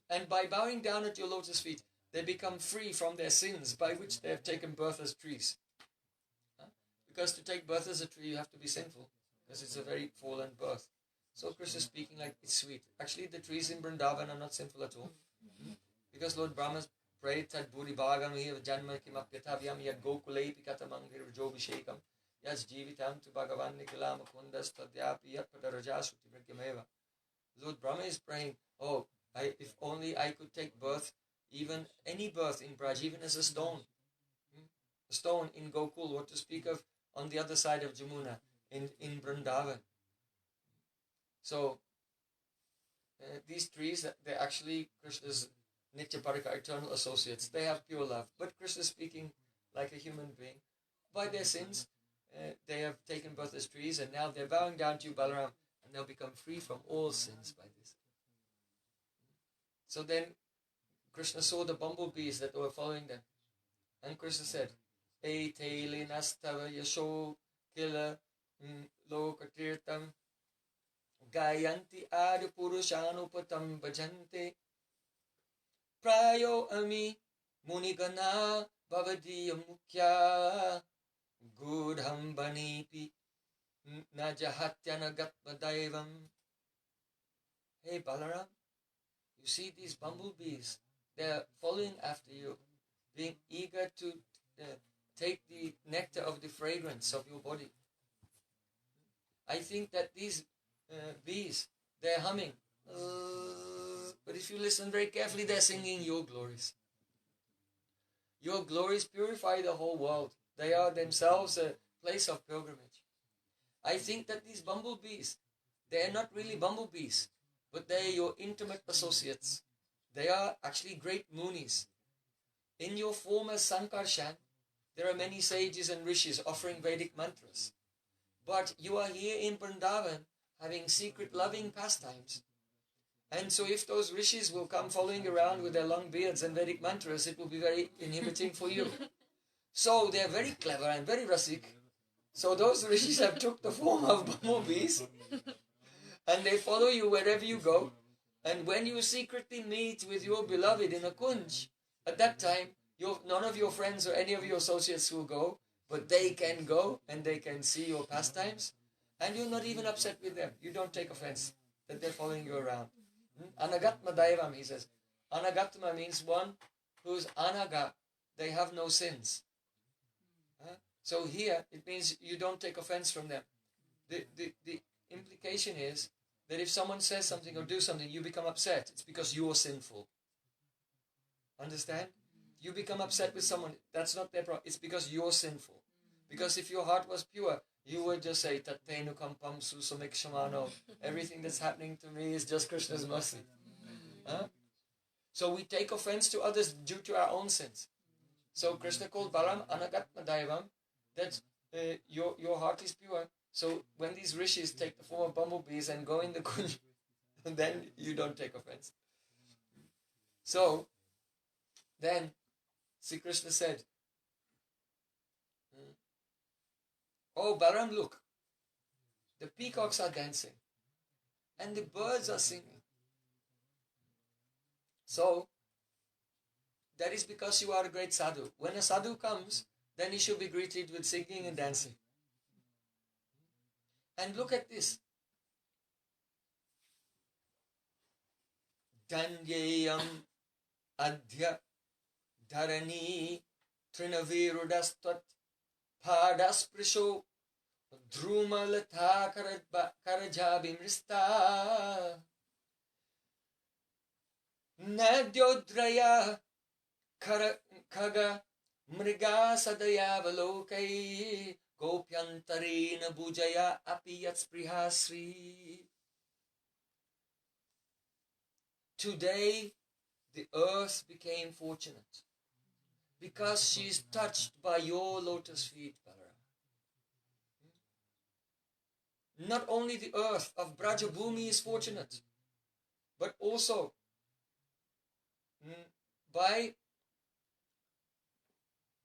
Speaker 1: And by bowing down at your lotus feet, they become free from their sins by which they have taken birth as trees. Because to take birth as a tree, you have to be sinful, because it's a very fallen birth. So Krishna is speaking like it's sweet. Actually, the trees in Vrindavan are not sinful at all. Because Lord Brahma prayed that Bhuri Bhagam hiya janma kimapyathavyam yad gokule pikatamangir jobhishekam yas jivitam tu bhagavan nikalam kundas tadyapi yat padarajasu tibragyameva. Lord Brahma is praying, if only I could take birth, even any birth in Braj, even as a stone. A stone in Gokul, what to speak of on the other side of Jamuna, in Vrindavan. So, these trees, they're actually Krishna's Nitya Parika, eternal associates. They have pure love. But Krishna is speaking like a human being. By their sins, they have taken birth as trees, and now they're bowing down to you, Balaram, and they'll become free from all sins by this. So then, Krishna saw the bumblebees that were following them. And Krishna said, Eiteli nastava yasho kila lokatirtam gayanti adi purushanupatam bhajante prayo ami munigana bhavadiya mukhya gudham banipi najahatyana gatma daivam. Hey Balaram, You see these bumblebees, they're following after you, being eager to take the nectar of the fragrance of your body. I think that these bees, they're humming. But if you listen very carefully, they're singing your glories. Your glories purify the whole world. They are themselves a place of pilgrimage. I think that these bumblebees, they are not really bumblebees, but they are your intimate associates. They are actually great munis. In your former Sankarshan, there are many sages and rishis offering Vedic mantras. But you are here in Vrindavan having secret loving pastimes. And so if those rishis will come following around with their long beards and Vedic mantras, it will be very inhibiting for you. So they're very clever and very rasik. So those rishis have took the form of bumblebees and they follow you wherever you go. And when you secretly meet with your beloved in a kunj, at that time, none of your friends or any of your associates will go, but they can go and they can see your pastimes, and you're not even upset with them. You don't take offense that they're following you around. Anagatma Daivam, he says. Anagatma means one who's anaga, they have no sins. So here, it means you don't take offense from them. The implication is that if someone says something or do something, you become upset. It's because you're sinful. Understand? You become upset with someone, that's not their problem. It's because you're sinful. Because if your heart was pure, you would just say, Tattenu kampam susamekshamano. Everything that's happening to me is just Krishna's mercy. So we take offense to others due to our own sins. So Krishna called Balam Anagatma Daivam, that your heart is pure. So when these rishis take the form of bumblebees and go in the kunj, then you don't take offense. So then Sri Krishna said, oh Balaram, look, the peacocks are dancing and the birds are singing. So that is because you are a great sadhu. When a sadhu comes, then he should be greeted with singing and dancing. And look at this. Danyayam adhya dharani trinavirudastat padasprisho dhrumalatha karajabimrista nadyodraya kaga mriga sadayavalokai gopyantarena bujaya apiyat. Today the earth became fortunate because she is touched by your lotus feet, Balaram. Not only the earth of Brajabhumi is fortunate, but also by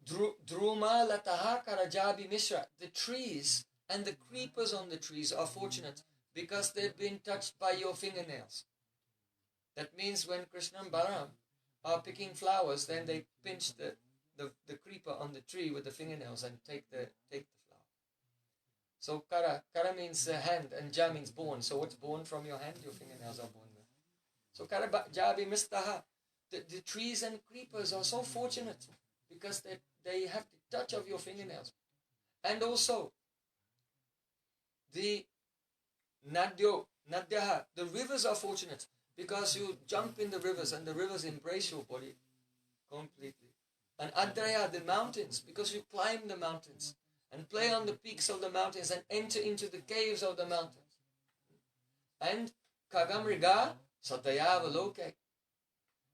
Speaker 1: Druma Lataha Karajabi Mishra, the trees and the creepers on the trees are fortunate because they've been touched by your fingernails. That means when Krishna and Balaram are picking flowers, then they pinch the creeper on the tree with the fingernails and take the flower. So kara means hand and ja means born. So what's born from your hand? Your fingernails are born there. So kara jabi mistaha. The trees and creepers are so fortunate because they have the touch of your fingernails. And also the nadyaha, the rivers are fortunate because you jump in the rivers and the rivers embrace your body completely. And adraya, the mountains, because you climb the mountains and play on the peaks of the mountains and enter into the caves of the mountains. And kagamriga sadayavaloke,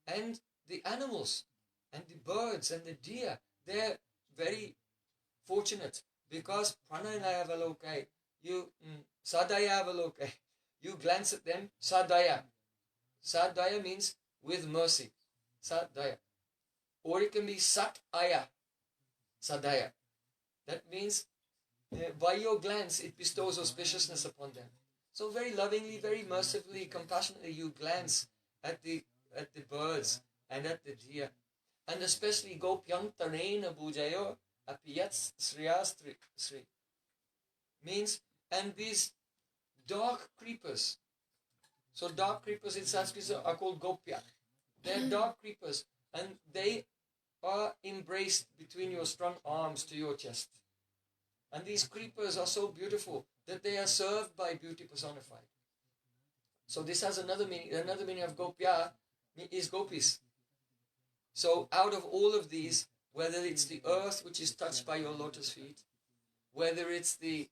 Speaker 1: and the animals and the birds and the deer, they're very fortunate because pranayavaloke, you sadayavaloke, you glance at them, sadaya. Sadaya means with mercy. Sadaya. Or it can be sataya. Sadaya. That means by your glance it bestows auspiciousness upon them. So very lovingly, very mercifully, compassionately you glance at the birds and at the deer. And especially gopyang tarena bujayo apiyats sriyastri. Means, and these dark creepers. So dark creepers in Sanskrit are called gopya. They're dark creepers, and they are embraced between your strong arms to your chest. And these creepers are so beautiful that they are served by beauty personified. So this has another meaning. Another meaning of gopya is gopis. So out of all of these, whether it's the earth which is touched by your lotus feet, whether it's the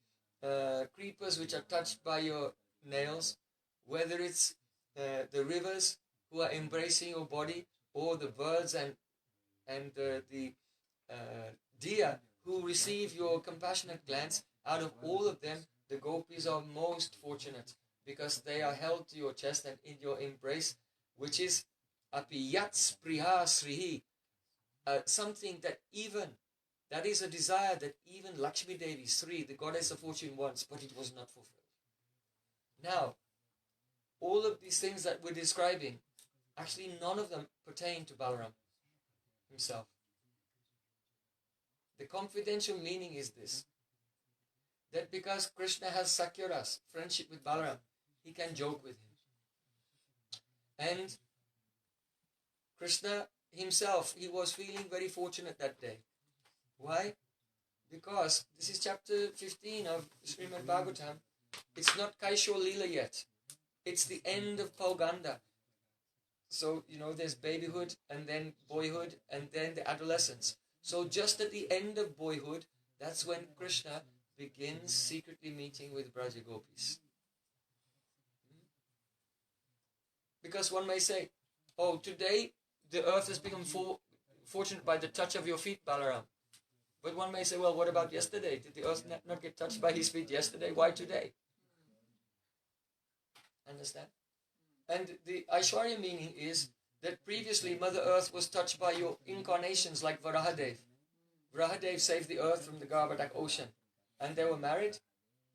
Speaker 1: creepers which are touched by your nails, whether it's the rivers who are embracing your body, or the birds and the deer who receive your compassionate glance, out of all of them, the gopis are most fortunate because they are held to your chest and in your embrace, which is apiyat spriha srihi, something that is a desire that even Lakshmi Devi, Sri, the goddess of fortune, wants, but it was not fulfilled. Now, all of these things that we're describing, actually none of them pertain to Balaram himself. The confidential meaning is this, that because Krishna has Sakyaras, friendship with Balaram, he can joke with him. And Krishna himself, he was feeling very fortunate that day. Why? Because this is chapter 15 of Srimad Bhagavatam. It's not Kaishor Leela yet. It's the end of Pauganda. So, there's babyhood, and then boyhood, and then the adolescence. So just at the end of boyhood, that's when Krishna begins secretly meeting with Braja Gopis. Because one may say, oh, today the earth has become fortunate by the touch of your feet, Balaram. But one may say, well, what about yesterday? Did the earth not get touched by his feet yesterday? Why today? Understand? And the Aishwarya meaning is that previously Mother Earth was touched by your incarnations like Varahadev. Varahadev saved the earth from the Garbhadak ocean. And they were married,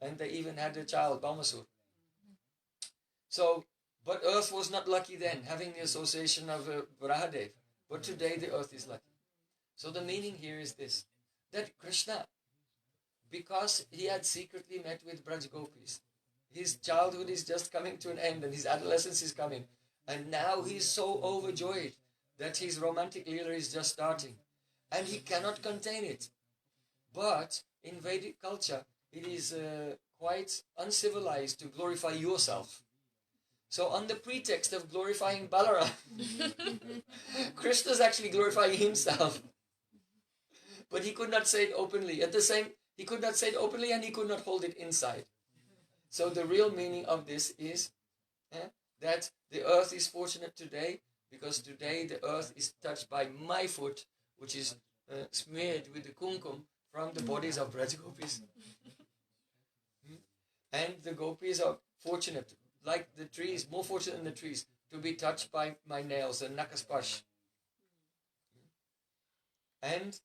Speaker 1: and they even had a child, Balmasur. So, but earth was not lucky then, having the association of Varahadev. But today the earth is lucky. So the meaning here is this, that Krishna, because he had secretly met with Braj Gopis, his childhood is just coming to an end and his adolescence is coming. And now he's so overjoyed that his romantic leela is just starting. And he cannot contain it. But in Vedic culture, it is quite uncivilized to glorify yourself. So on the pretext of glorifying Balaram, Krishna is actually glorifying himself. But he could not say it openly. He could not say it openly and he could not hold it inside. So the real meaning of this is that the earth is fortunate today because today the earth is touched by my foot, which is smeared with the kumkum from the bodies of Braj Gopis. And the gopis are fortunate, like the trees, more fortunate than the trees, to be touched by my nails and nakaspash. And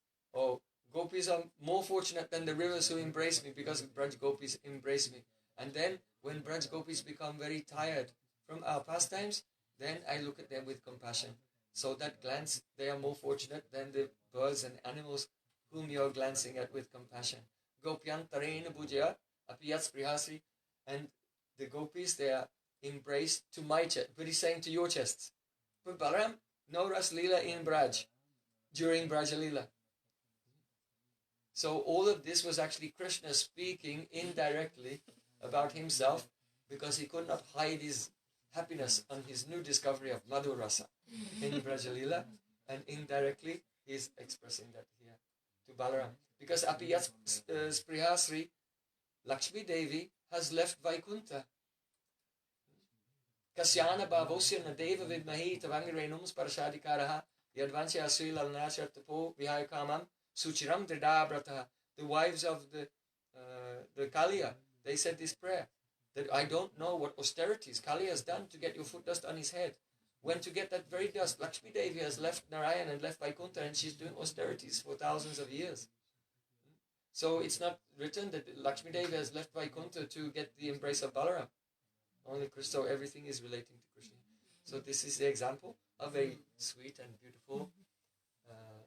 Speaker 1: gopis are more fortunate than the rivers who embrace me because Braj Gopis embrace me. And then when Braj Gopis become very tired from our pastimes, then I look at them with compassion. So that glance, they are more fortunate than the birds and animals whom you are glancing at with compassion. Gopyan tarena bhujaya apiyat sprihasri. And the gopis, they are embraced to my chest. But he's saying to your chests. But Balaram, no Ras Leela in Braj during Braja Leela. So all of this was actually Krishna speaking indirectly about himself because he could not hide his happiness on his new discovery of Madhur Rasa in Braja Leela, and indirectly he is expressing that here to Balaram. Because Apiyat Sprihasri, Lakshmi Devi has left Vaikuntha. Kasyana Bhavosya Nadeva Vidmahi Tavangirenum Sparashadikaraha Yadvancha Asri Lalnachartapo Vihayakamam Suchiram Dridabrataha. The wives of the Kaliya, they said this prayer, that I don't know what austerities Kaliya has done to get your foot dust on his head. When to get that very dust, Lakshmi Devi has left Narayan and left Vaikuntha and she's doing austerities for thousands of years. So it's not written that Lakshmi Devi has left Vaikuntha to get the embrace of Balaram. Only Krishna, so everything is relating to Krishna. So this is the example of a sweet and beautiful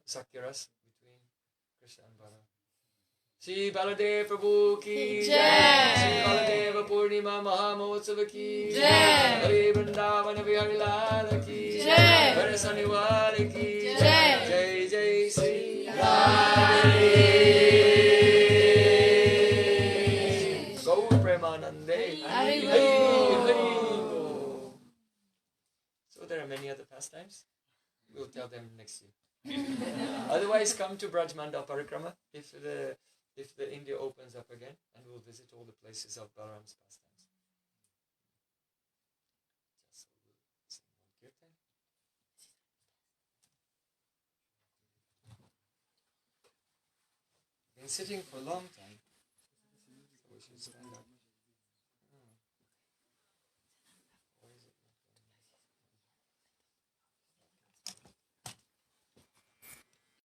Speaker 1: Sakyaras between Krishna and Balaram. Shri Baladeva Prabhu ki
Speaker 2: Jai.
Speaker 1: Shri Baladeva Purnima Mahamotsava ki
Speaker 2: Jai.
Speaker 1: Hari Vrindavana Vihari Lala ki
Speaker 2: Jai.
Speaker 1: Varasaniwari ki
Speaker 2: Jai.
Speaker 1: Jai Jai Shri
Speaker 2: Radhe.
Speaker 1: Gaur Premanande.
Speaker 2: Hari
Speaker 1: Hari
Speaker 2: Bol.
Speaker 1: Bol. So there are many other pastimes. We'll tell them next year. Otherwise, come to Brajmanda Parikrama if the India opens up again, and we'll visit all the places of Balaram's pastimes. So we'll sing one kirtan. Been sitting for a long time, so we should stand up.